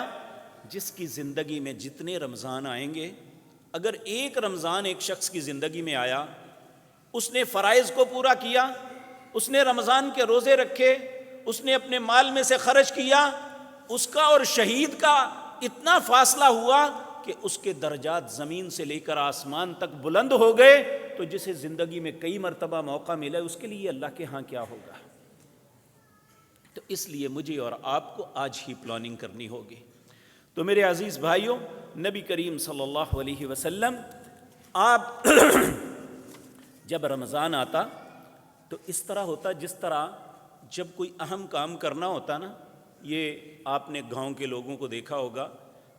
جس کی زندگی میں جتنے رمضان آئیں گے، اگر ایک رمضان ایک شخص کی زندگی میں آیا، اس نے فرائض کو پورا کیا، اس نے رمضان کے روزے رکھے، اس نے اپنے مال میں سے خرچ کیا، اس کا اور شہید کا اتنا فاصلہ ہوا کہ اس کے درجات زمین سے لے کر آسمان تک بلند ہو گئے، تو جسے زندگی میں کئی مرتبہ موقع ملا اس کے لیے اللہ کے ہاں کیا ہوگا؟ تو اس لیے مجھے اور آپ کو آج ہی پلاننگ کرنی ہوگی۔ تو میرے عزیز بھائیوں، نبی کریم صلی اللہ علیہ وسلم آپ جب رمضان آتا تو اس طرح ہوتا جس طرح جب کوئی اہم کام کرنا ہوتا نا، یہ آپ نے گاؤں کے لوگوں کو دیکھا ہوگا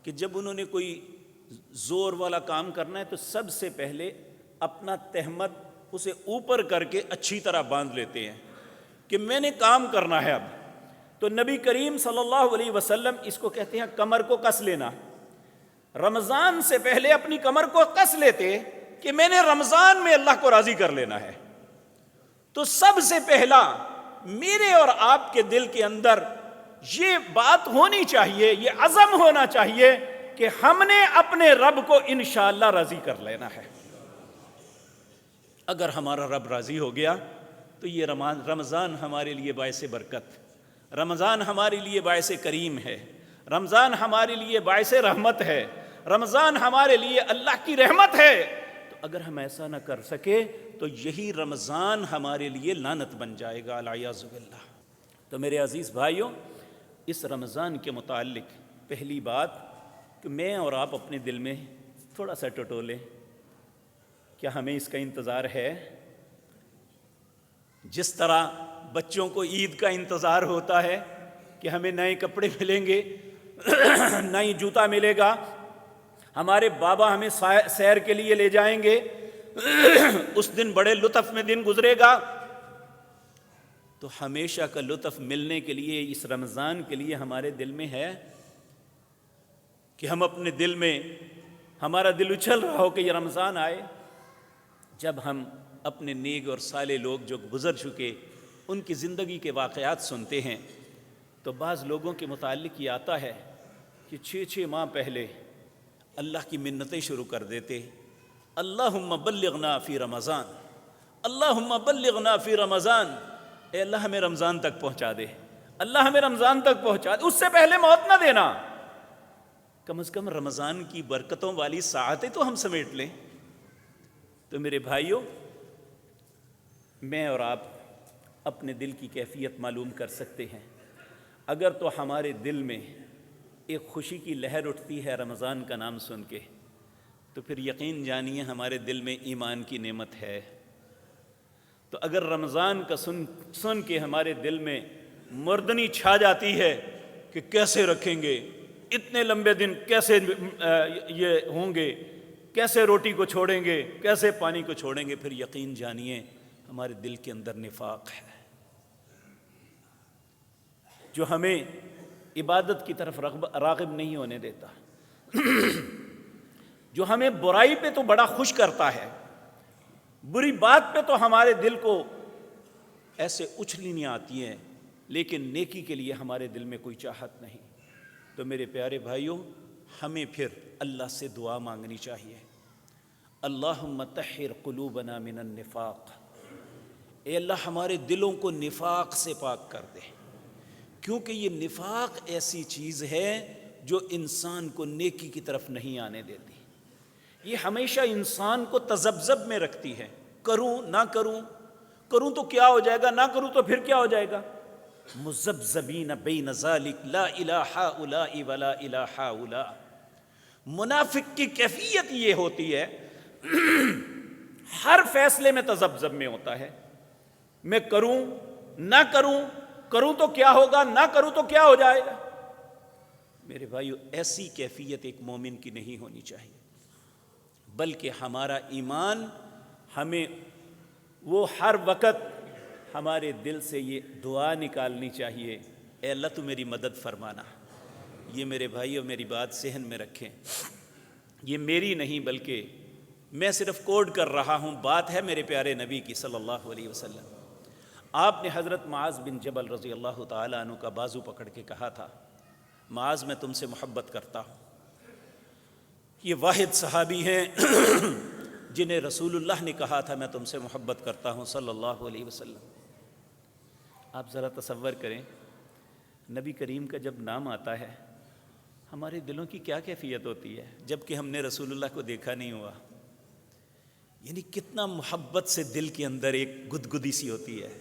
کہ جب انہوں نے کوئی زور والا کام کرنا ہے تو سب سے پہلے اپنا تہمت اسے اوپر کر کے اچھی طرح باندھ لیتے ہیں کہ میں نے کام کرنا ہے اب۔ تو نبی کریم صلی اللہ علیہ وسلم اس کو کہتے ہیں کمر کو کس لینا۔ رمضان سے پہلے اپنی کمر کو کس لیتے کہ میں نے رمضان میں اللہ کو راضی کر لینا ہے۔ تو سب سے پہلا میرے اور آپ کے دل کے اندر یہ بات ہونی چاہیے، یہ عزم ہونا چاہیے کہ ہم نے اپنے رب کو انشاءاللہ راضی کر لینا ہے۔ اگر ہمارا رب راضی ہو گیا تو یہ رمضان ہمارے لیے باعث برکت، رمضان ہمارے لیے باعث کریم ہے، رمضان ہمارے لیے باعث رحمت ہے، رمضان ہمارے لیے اللہ کی رحمت ہے۔ تو اگر ہم ایسا نہ کر سکے تو یہی رمضان ہمارے لیے لعنت بن جائے گا، العیاذ باللہ۔ تو میرے عزیز بھائیوں، اس رمضان کے متعلق پہلی بات کہ میں اور آپ اپنے دل میں تھوڑا سا ٹٹولیں، کیا ہمیں اس کا انتظار ہے؟ جس طرح بچوں کو عید کا انتظار ہوتا ہے کہ ہمیں نئے کپڑے ملیں گے، نئی جوتا ملے گا، ہمارے بابا ہمیں سیر کے لیے لے جائیں گے، اس دن بڑے لطف میں دن گزرے گا، تو ہمیشہ کا لطف ملنے کے لیے اس رمضان کے لیے ہمارے دل میں ہے کہ ہم اپنے دل میں ہمارا دل اچھل رہا ہو کہ یہ رمضان آئے۔ جب ہم اپنے نیک اور صالح لوگ جو گزر چکے ان کی زندگی کے واقعات سنتے ہیں تو بعض لوگوں کے متعلق یہ آتا ہے کہ 6 ماہ پہلے اللہ کی منتیں شروع کر دیتے، اللہم بلغنا فی رمضان، اللہم بلغنا فی رمضان، اے اللہ ہمیں رمضان تک پہنچا دے، اللہ ہمیں رمضان تک پہنچا دے، اس سے پہلے موت نہ دینا، کم از کم رمضان کی برکتوں والی ساعتیں تو ہم سمیٹ لیں۔ تو میرے بھائیوں، میں اور آپ اپنے دل کی کیفیت معلوم کر سکتے ہیں۔ اگر تو ہمارے دل میں ایک خوشی کی لہر اٹھتی ہے رمضان کا نام سن کے، تو پھر یقین جانیے ہمارے دل میں ایمان کی نعمت ہے۔ تو اگر رمضان کا سن کے ہمارے دل میں مردنی چھا جاتی ہے کہ کیسے رکھیں گے، اتنے لمبے دن کیسے یہ ہوں گے، کیسے روٹی کو چھوڑیں گے، کیسے پانی کو چھوڑیں گے، پھر یقین جانیے ہمارے دل کے اندر نفاق ہے جو ہمیں عبادت کی طرف راغب نہیں ہونے دیتا، جو ہمیں برائی پہ تو بڑا خوش کرتا ہے، بری بات پہ تو ہمارے دل کو ایسے اچھلنیاں آتی ہیں، لیکن نیکی کے لیے ہمارے دل میں کوئی چاہت نہیں۔ تو میرے پیارے بھائیوں، ہمیں پھر اللہ سے دعا مانگنی چاہیے، اللہم طہر قلوبنا من النفاق، اے اللہ ہمارے دلوں کو نفاق سے پاک کر دے، کیونکہ یہ نفاق ایسی چیز ہے جو انسان کو نیکی کی طرف نہیں آنے دیتی، یہ ہمیشہ انسان کو تذبذب میں رکھتی ہے، کروں نہ کروں، کروں تو کیا ہو جائے گا، نہ کروں تو پھر کیا ہو جائے گا، مذبذبین بین ذالک لا الہ ہؤلاء ولا الہ ہؤلاء۔ منافق کی کیفیت یہ ہوتی ہے ہر فیصلے میں تذبذب میں ہوتا ہے، میں کروں نہ کروں، کروں تو کیا ہوگا، نہ کروں تو کیا ہو جائے گا۔ میرے بھائیو، ایسی کیفیت ایک مومن کی نہیں ہونی چاہیے، بلکہ ہمارا ایمان ہمیں وہ ہر وقت ہمارے دل سے یہ دعا نکالنی چاہیے، اے اللہ تو میری مدد فرمانا۔ یہ میرے بھائیو میری بات ذہن میں رکھیں، یہ میری نہیں بلکہ میں صرف کوڈ کر رہا ہوں، بات ہے میرے پیارے نبی کی صلی اللہ علیہ وسلم۔ آپ نے حضرت معاذ بن جبل رضی اللہ تعالیٰ عنہ کا بازو پکڑ کے کہا تھا، معاذ میں تم سے محبت کرتا ہوں۔ یہ واحد صحابی ہیں جنہیں رسول اللہ نے کہا تھا میں تم سے محبت کرتا ہوں صلی اللہ علیہ وسلم۔ آپ ذرا تصور کریں، نبی کریم کا جب نام آتا ہے ہمارے دلوں کی کیا کیفیت ہوتی ہے، جب کہ ہم نے رسول اللہ کو دیکھا نہیں ہوا۔ یعنی کتنا محبت سے دل کے اندر ایک گدگدی سی ہوتی ہے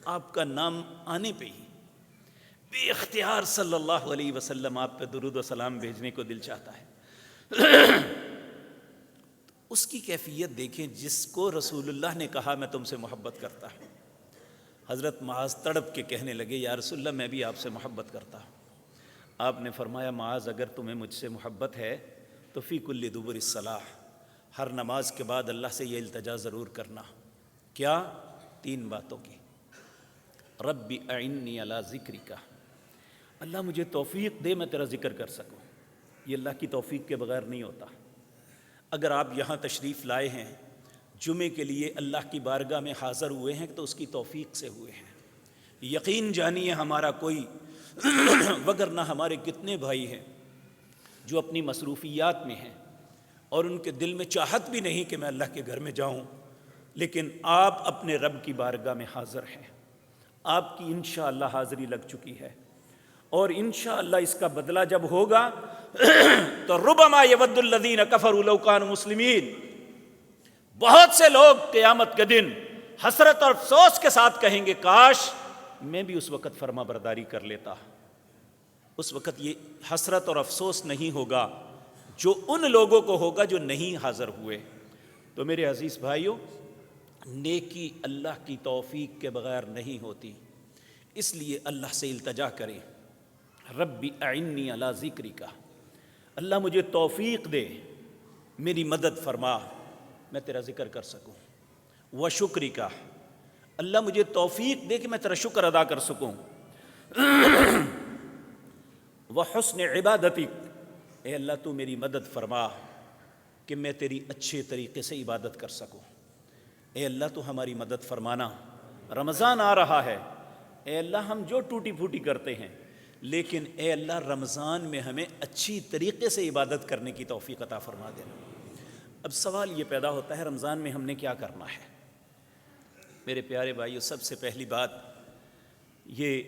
آپ کا نام آنے پہ ہی، بے اختیار صلی اللہ علیہ وسلم آپ پہ درود و سلام بھیجنے کو دل چاہتا ہے۔ اس کی کیفیت دیکھیں جس کو رسول اللہ نے کہا میں تم سے محبت کرتا ہوں۔ حضرت معاذ تڑپ کے کہنے لگے یا رسول اللہ میں بھی آپ سے محبت کرتا ہوں۔ آپ نے فرمایا معاذ اگر تمہیں مجھ سے محبت ہے تو فی کل دبر الصلاح، ہر نماز کے بعد اللہ سے یہ التجا ضرور کرنا۔ کیا؟ 3 باتوں کی۔ رب اعنی علی ذکرک، اللہ مجھے توفیق دے میں تیرا ذکر کر سکوں۔ یہ اللہ کی توفیق کے بغیر نہیں ہوتا۔ اگر آپ یہاں تشریف لائے ہیں جمعے کے لیے، اللہ کی بارگاہ میں حاضر ہوئے ہیں تو اس کی توفیق سے ہوئے ہیں۔ یقین جانیے ہمارا کوئی وگرنہ ہمارے کتنے بھائی ہیں جو اپنی مصروفیات میں ہیں اور ان کے دل میں چاہت بھی نہیں کہ میں اللہ کے گھر میں جاؤں، لیکن آپ اپنے رب کی بارگاہ میں حاضر ہیں۔ آپ کی انشاءاللہ حاضری لگ چکی ہے اور انشاءاللہ اس کا بدلہ جب ہوگا تو ربما یود الذین کفروا لو کانوا مسلمین، بہت سے لوگ قیامت کے دن حسرت اور افسوس کے ساتھ کہیں گے کاش میں بھی اس وقت فرما برداری کر لیتا۔ اس وقت یہ حسرت اور افسوس نہیں ہوگا جو ان لوگوں کو ہوگا جو نہیں حاضر ہوئے۔ تو میرے عزیز بھائیوں، نیکی اللہ کی توفیق کے بغیر نہیں ہوتی، اس لیے اللہ سے التجا کریں، رب اعنی علی ذکرک، اللہ مجھے توفیق دے، میری مدد فرما، میں تیرا ذکر کر سکوں۔ وشکرک، اللہ مجھے توفیق دے کہ میں تیرا شکر ادا کر سکوں۔ وحسن عبادتک، اے اللہ تو میری مدد فرما کہ میں تیری اچھے طریقے سے عبادت کر سکوں۔ اے اللہ تو ہماری مدد فرمانا، رمضان آ رہا ہے، اے اللہ ہم جو ٹوٹی پھوٹی کرتے ہیں، لیکن اے اللہ رمضان میں ہمیں اچھی طریقے سے عبادت کرنے کی توفیق عطا فرما دینا۔ اب سوال یہ پیدا ہوتا ہے رمضان میں ہم نے کیا کرنا ہے؟ میرے پیارے بھائیو، سب سے پہلی بات یہ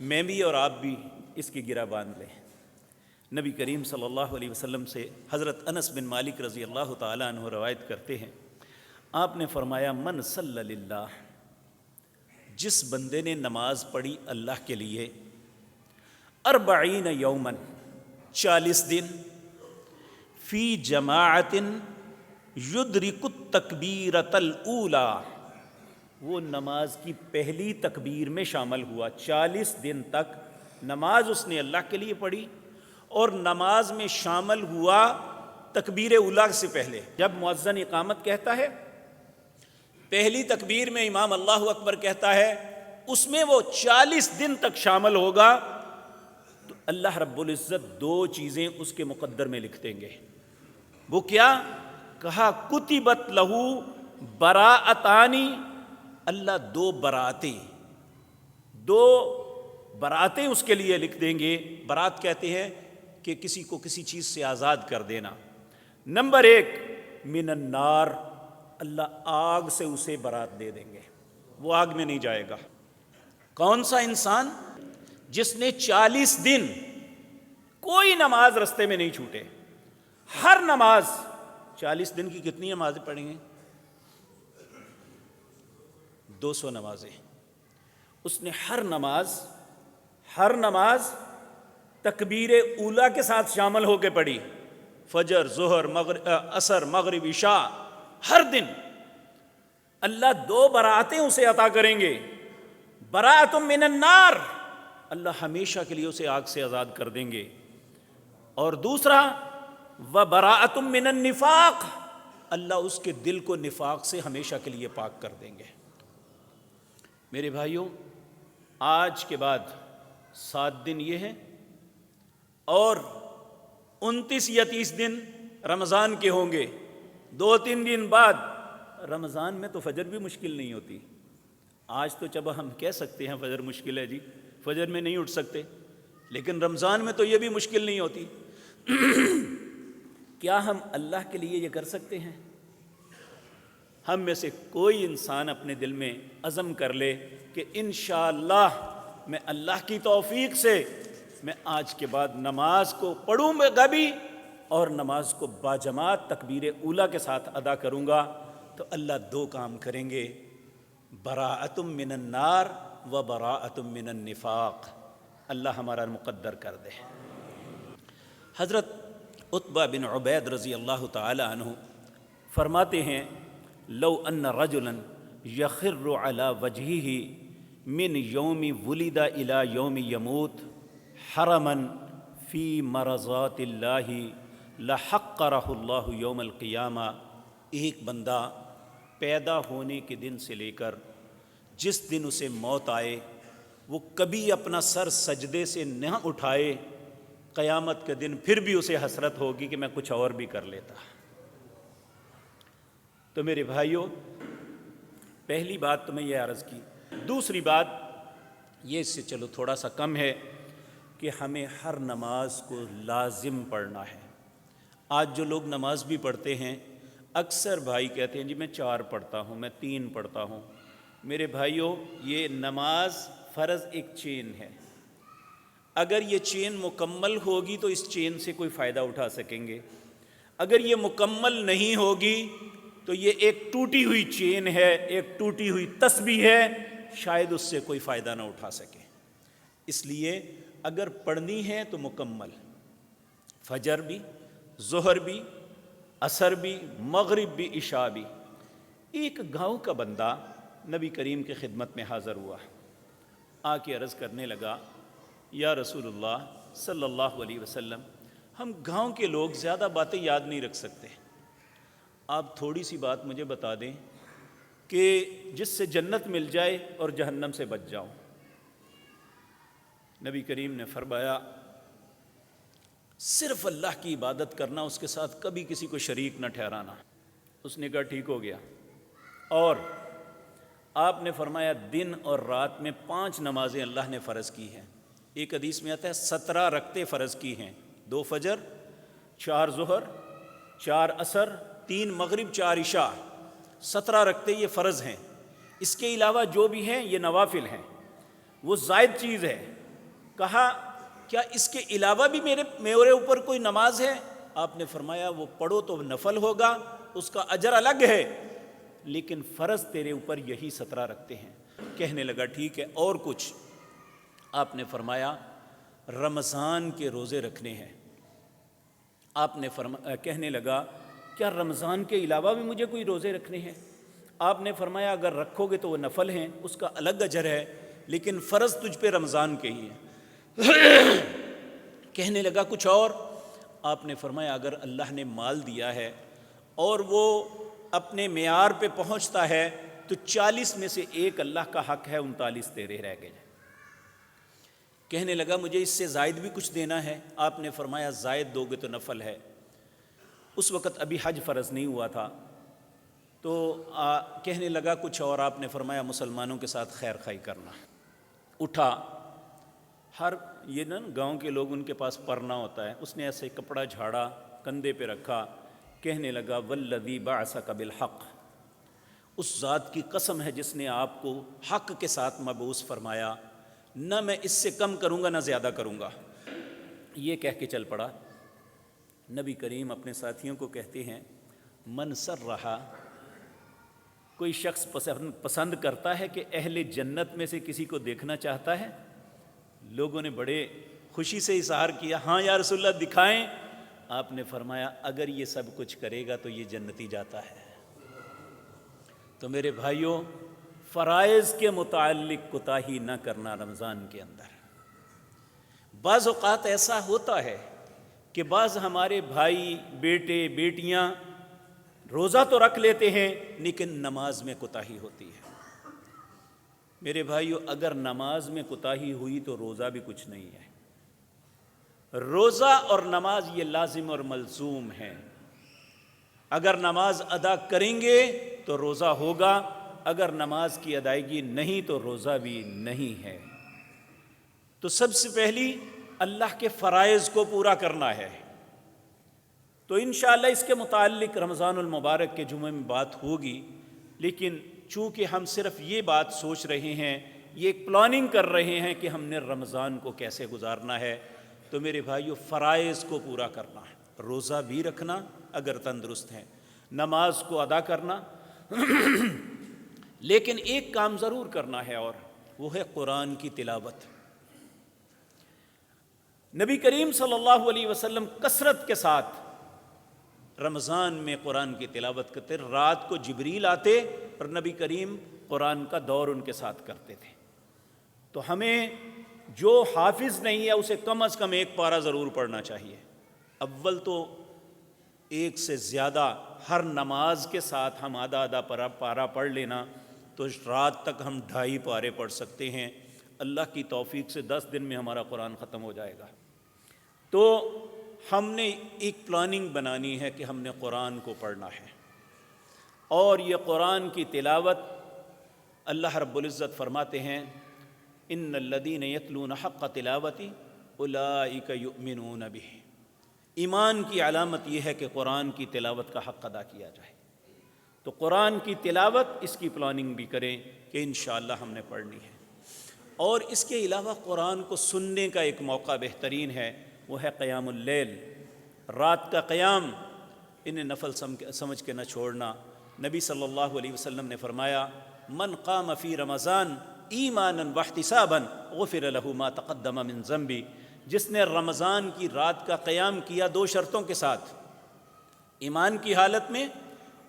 میں بھی اور آپ بھی اس کی گرہ باندھ لیں۔ نبی کریم صلی اللہ علیہ وسلم سے حضرت انس بن مالک رضی اللہ تعالیٰ عنہ روایت کرتے ہیں، آپ نے فرمایا من صلی للہ، جس بندے نے نماز پڑھی اللہ کے لیے 40 یومن، 40 دن، فی جماعت یدرک التکبیرۃ الاولی، وہ نماز کی پہلی تکبیر میں شامل ہوا۔ 40 دن تک نماز اس نے اللہ کے لیے پڑھی اور نماز میں شامل ہوا تکبیر اولی سے پہلے۔ جب مؤذن اقامت کہتا ہے، پہلی تکبیر میں امام اللہ اکبر کہتا ہے، اس میں وہ 40 دن تک شامل ہوگا، تو اللہ رب العزت 2 چیزیں اس کے مقدر میں لکھ دیں گے۔ وہ کیا؟ کہا کتبت لہو براءتانی، اللہ 2 براتیں اس کے لیے لکھ دیں گے۔ برات کہتے ہیں کہ کسی کو کسی چیز سے آزاد کر دینا۔ نمبر 1 من النار، اللہ آگ سے اسے برات دے دیں گے، وہ آگ میں نہیں جائے گا۔ کون سا انسان؟ جس نے 40 دن کوئی نماز رستے میں نہیں چھوٹے، ہر نماز 40 دن کی کتنی نمازیں پڑھیں گے؟ 200 نمازیں۔ اس نے ہر نماز تکبیر اولیٰ کے ساتھ شامل ہو کے پڑھی، فجر، ظہر، عصر، مغرب، عشاء، ہر دن اللہ 2 براتیں اسے عطا کریں گے۔ براءۃ من النار، اللہ ہمیشہ کے لیے اسے آگ سے آزاد کر دیں گے۔ اور دوسرا وبراءۃ من النفاق، اللہ اس کے دل کو نفاق سے ہمیشہ کے لیے پاک کر دیں گے۔ میرے بھائیوں، آج کے بعد 7 دن یہ ہیں اور 29 یا 30 دن رمضان کے ہوں گے۔ 2-3 دن بعد رمضان میں تو فجر بھی مشکل نہیں ہوتی. آج تو جب ہم کہہ سکتے ہیں فجر مشکل ہے جی، فجر میں نہیں اٹھ سکتے، لیکن رمضان میں تو یہ بھی مشکل نہیں ہوتی. کیا ہم اللہ کے لیے یہ کر سکتے ہیں؟ ہم میں سے کوئی انسان اپنے دل میں عزم کر لے کہ انشاءاللہ میں اللہ کی توفیق سے میں آج کے بعد نماز کو پڑھوں گا بھی، اور نماز کو باجماعت تکبیر اولیٰ کے ساتھ ادا کروں گا، تو اللہ 2 کام کریں گے، براءۃ من النار و براءۃ من النفاق. اللہ ہمارا مقدر کر دے. حضرت عتبہ بن عبید رضی اللہ تعالی عنہ فرماتے ہیں، لو ان رجلا یخر علی وجہہ من یوم ولد الی یوم یموت حرما فی مرضات اللہ لحقرہ اللہ یوم القیامہ. ایک بندہ پیدا ہونے کے دن سے لے کر جس دن اسے موت آئے وہ کبھی اپنا سر سجدے سے نہ اٹھائے، قیامت کے دن پھر بھی اسے حسرت ہوگی کہ میں کچھ اور بھی کر لیتا. تو میرے بھائیوں، پہلی بات تو میں یہ عرض کی. دوسری بات یہ اس سے چلو تھوڑا سا کم ہے کہ ہمیں ہر نماز کو لازم پڑھنا ہے. آج جو لوگ نماز بھی پڑھتے ہیں، اکثر بھائی کہتے ہیں جی میں 4 پڑھتا ہوں، میں 3 پڑھتا ہوں. میرے بھائیوں، یہ نماز فرض ایک چین ہے. اگر یہ چین مکمل ہوگی تو اس چین سے کوئی فائدہ اٹھا سکیں گے. اگر یہ مکمل نہیں ہوگی تو یہ ایک ٹوٹی ہوئی چین ہے، ایک ٹوٹی ہوئی تسبیح ہے، شاید اس سے کوئی فائدہ نہ اٹھا سکے. اس لیے اگر پڑھنی ہے تو مکمل، فجر بھی، ظہر بھی، عصر بھی، مغرب بھی، عشاء بھی. ایک گاؤں کا بندہ نبی کریم کی خدمت میں حاضر ہوا، آ کے عرض کرنے لگا، یا رسول اللہ صلی اللہ علیہ وسلم، ہم گاؤں کے لوگ زیادہ باتیں یاد نہیں رکھ سکتے، آپ تھوڑی سی بات مجھے بتا دیں کہ جس سے جنت مل جائے اور جہنم سے بچ جاؤں. نبی کریم نے فرمایا، صرف اللہ کی عبادت کرنا، اس کے ساتھ کبھی کسی کو شریک نہ ٹھہرانا. اس نے کہا ٹھیک ہو گیا. اور آپ نے فرمایا دن اور رات میں 5 نمازیں اللہ نے فرض کی ہیں. ایک حدیث میں آتا ہے 17 رکعتیں فرض کی ہیں، 2 فجر، 4 ظہر، 4 عصر، 3 مغرب، 4 عشاء. 17 رکعتیں یہ فرض ہیں. اس کے علاوہ جو بھی ہیں یہ نوافل ہیں، وہ زائد چیز ہے. کہا کیا اس کے علاوہ بھی میرے اوپر کوئی نماز ہے؟ آپ نے فرمایا وہ پڑھو تو نفل ہوگا، اس کا اجر الگ ہے، لیکن فرض تیرے اوپر یہی 17 رکھتے ہیں. کہنے لگا ٹھیک ہے، اور کچھ؟ آپ نے فرمایا رمضان کے روزے رکھنے ہیں. آپ نے کہنے لگا کیا رمضان کے علاوہ بھی مجھے کوئی روزے رکھنے ہیں؟ آپ نے فرمایا اگر رکھو گے تو وہ نفل ہیں، اس کا الگ اجر ہے، لیکن فرض تجھ پہ رمضان کے ہی ہیں. کہنے لگا کچھ اور؟ آپ نے فرمایا اگر اللہ نے مال دیا ہے اور وہ اپنے معیار پہ پہنچتا ہے تو 40 میں سے 1 اللہ کا حق ہے، 39 تیرے رہ گئے. کہنے لگا مجھے اس سے زائد بھی کچھ دینا ہے. آپ نے فرمایا زائد دو گے تو نفل ہے. اس وقت ابھی حج فرض نہیں ہوا تھا. تو کہنے لگا کچھ اور. آپ نے فرمایا مسلمانوں کے ساتھ خیر خائی کرنا. اٹھا، ہر یہ نا گاؤں کے لوگ ان کے پاس پرنا ہوتا ہے، اس نے ایسے کپڑا جھاڑا، کندھے پہ رکھا، کہنے لگا والذی بعثک بالحق، اس ذات کی قسم ہے جس نے آپ کو حق کے ساتھ مبعوث فرمایا، نہ میں اس سے کم کروں گا نہ زیادہ کروں گا. یہ کہہ کے چل پڑا. نبی کریم اپنے ساتھیوں کو کہتے ہیں من سر رہا، کوئی شخص پسند کرتا ہے کہ اہل جنت میں سے کسی کو دیکھنا چاہتا ہے؟ لوگوں نے بڑے خوشی سے اظہار کیا ہاں یا رسول اللہ دکھائیں. آپ نے فرمایا اگر یہ سب کچھ کرے گا تو یہ جنتی جاتا ہے. تو میرے بھائیوں، فرائض کے متعلق کوتاہی نہ کرنا رمضان کے اندر. بعض اوقات ایسا ہوتا ہے کہ بعض ہمارے بھائی، بیٹے، بیٹیاں روزہ تو رکھ لیتے ہیں لیکن نماز میں کوتاہی ہوتی ہے. میرے بھائیو، اگر نماز میں کوتاہی ہوئی تو روزہ بھی کچھ نہیں ہے. روزہ اور نماز یہ لازم اور ملزوم ہیں. اگر نماز ادا کریں گے تو روزہ ہوگا، اگر نماز کی ادائیگی نہیں تو روزہ بھی نہیں ہے۔ تو سب سے پہلی اللہ کے فرائض کو پورا کرنا ہے۔ تو انشاءاللہ اس کے متعلق رمضان المبارک کے جمعے میں بات ہوگی، لیکن چونکہ ہم صرف یہ بات سوچ رہے ہیں، یہ ایک پلاننگ کر رہے ہیں کہ ہم نے رمضان کو کیسے گزارنا ہے، تو میرے بھائیو فرائض کو پورا کرنا ہے، روزہ بھی رکھنا اگر تندرست ہیں، نماز کو ادا کرنا لیکن ایک کام ضرور کرنا ہے، اور وہ ہے قرآن کی تلاوت۔ نبی کریم صلی اللہ علیہ وسلم کثرت کے ساتھ رمضان میں قرآن کی تلاوت کرتے، رات کو جبریل آتے اور نبی کریم قرآن کا دور ان کے ساتھ کرتے تھے۔ تو ہمیں جو حافظ نہیں ہے اسے کم از کم ایک پارہ ضرور پڑھنا چاہیے۔ اول تو ایک سے زیادہ ہر نماز کے ساتھ ہم آدھا پارہ پڑھ لینا، تو رات تک ہم 2.5 پارے پڑھ سکتے ہیں۔ اللہ کی توفیق سے 10 دن میں ہمارا قرآن ختم ہو جائے گا۔ تو ہم نے ایک پلاننگ بنانی ہے کہ ہم نے قرآن کو پڑھنا ہے، اور یہ قرآن کی تلاوت اللہ رب العزت فرماتے ہیں ان الذین یتلون حق تلاوتی اولئک یؤمنون بہ۔ ایمان کی علامت یہ ہے کہ قرآن کی تلاوت کا حق ادا کیا جائے۔ تو قرآن کی تلاوت اس کی پلاننگ بھی کریں کہ انشاءاللہ ہم نے پڑھنی ہے۔ اور اس کے علاوہ قرآن کو سننے کا ایک موقع بہترین ہے، وہ ہے قیام اللیل، رات کا قیام، انہیں نفل سمجھ کے نہ چھوڑنا۔ نبی صلی اللہ علیہ وسلم نے فرمایا من قام فی رمضان ایمانا واحتسابا غفر له ما تقدم من ذنبی، جس نے رمضان کی رات کا قیام کیا 2 شرطوں کے ساتھ، ایمان کی حالت میں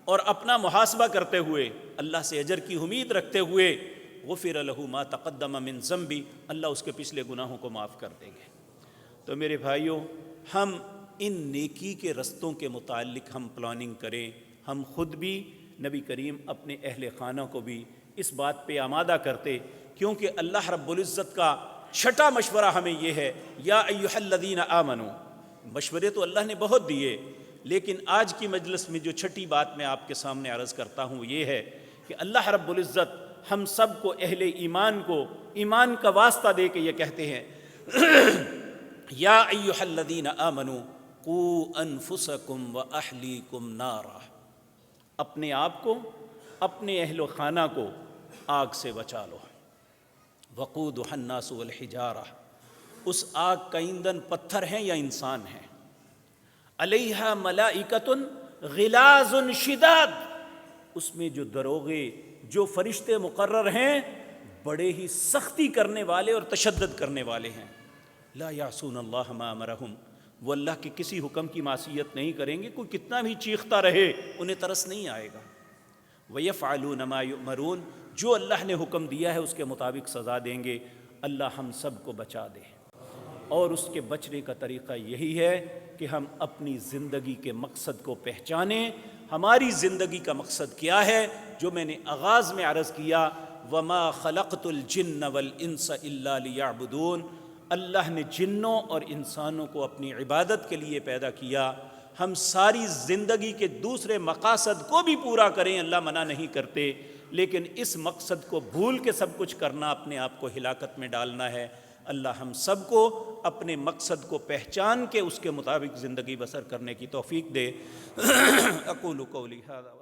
اور اپنا محاسبہ کرتے ہوئے، اللہ سے اجر کی امید رکھتے ہوئے، غفر له ما تقدم من ذنبی، اللہ اس کے پچھلے گناہوں کو معاف کر دیں گے۔ تو میرے بھائیوں، ہم ان نیکی کے رستوں کے متعلق ہم پلاننگ کریں، ہم خود بھی، نبی کریم اپنے اہل خانہ کو بھی اس بات پہ آمادہ کرتے، کیونکہ اللہ رب العزت کا چھٹا مشورہ ہمیں یہ ہے یا ایھا الذین آمنوا۔ مشورے تو اللہ نے بہت دیے، لیکن آج کی مجلس میں جو چھٹی بات میں آپ کے سامنے عرض کرتا ہوں یہ ہے کہ اللہ رب العزت ہم سب کو، اہل ایمان کو، ایمان کا واسطہ دے کے یہ کہتے ہیں یا ایھا الذین آمنوا قوا انفسکم واہلیکم نارا، اپنے آپ کو، اپنے اہل و خانہ کو آگ سے بچا لو۔ وقودھا الناس والحجارہ، اس آگ کا ایندھن پتھر ہیں یا انسان ہیں۔ علیہا ملائکۃ غلاظ شداد، اس میں جو دروغے، جو فرشتے مقرر ہیں، بڑے ہی سختی کرنے والے اور تشدد کرنے والے ہیں۔ لا یعصون اللہ ما امرہم، وہ اللہ کے کسی حکم کی معصیت نہیں کریں گے، کوئی کتنا بھی چیختا رہے انہیں ترس نہیں آئے گا۔ وَيَفْعَلُونَ مَا يُؤْمَرُونَ، جو اللہ نے حکم دیا ہے اس کے مطابق سزا دیں گے۔ اللہ ہم سب کو بچا دے، اور اس کے بچنے کا طریقہ یہی ہے کہ ہم اپنی زندگی کے مقصد کو پہچانیں۔ ہماری زندگی کا مقصد کیا ہے؟ جو میں نے آغاز میں عرض کیا، وَمَا خَلَقْتُ الْجِنَّ وَالْإِنسَ إِلَّا لِيَعْبُدُونَ، اللہ نے جنوں اور انسانوں کو اپنی عبادت کے لیے پیدا کیا۔ ہم ساری زندگی کے دوسرے مقاصد کو بھی پورا کریں، اللہ منع نہیں کرتے، لیکن اس مقصد کو بھول کے سب کچھ کرنا اپنے آپ کو ہلاکت میں ڈالنا ہے۔ اللہ ہم سب کو اپنے مقصد کو پہچان کے اس کے مطابق زندگی بسر کرنے کی توفیق دے۔ اقول قولی ھذا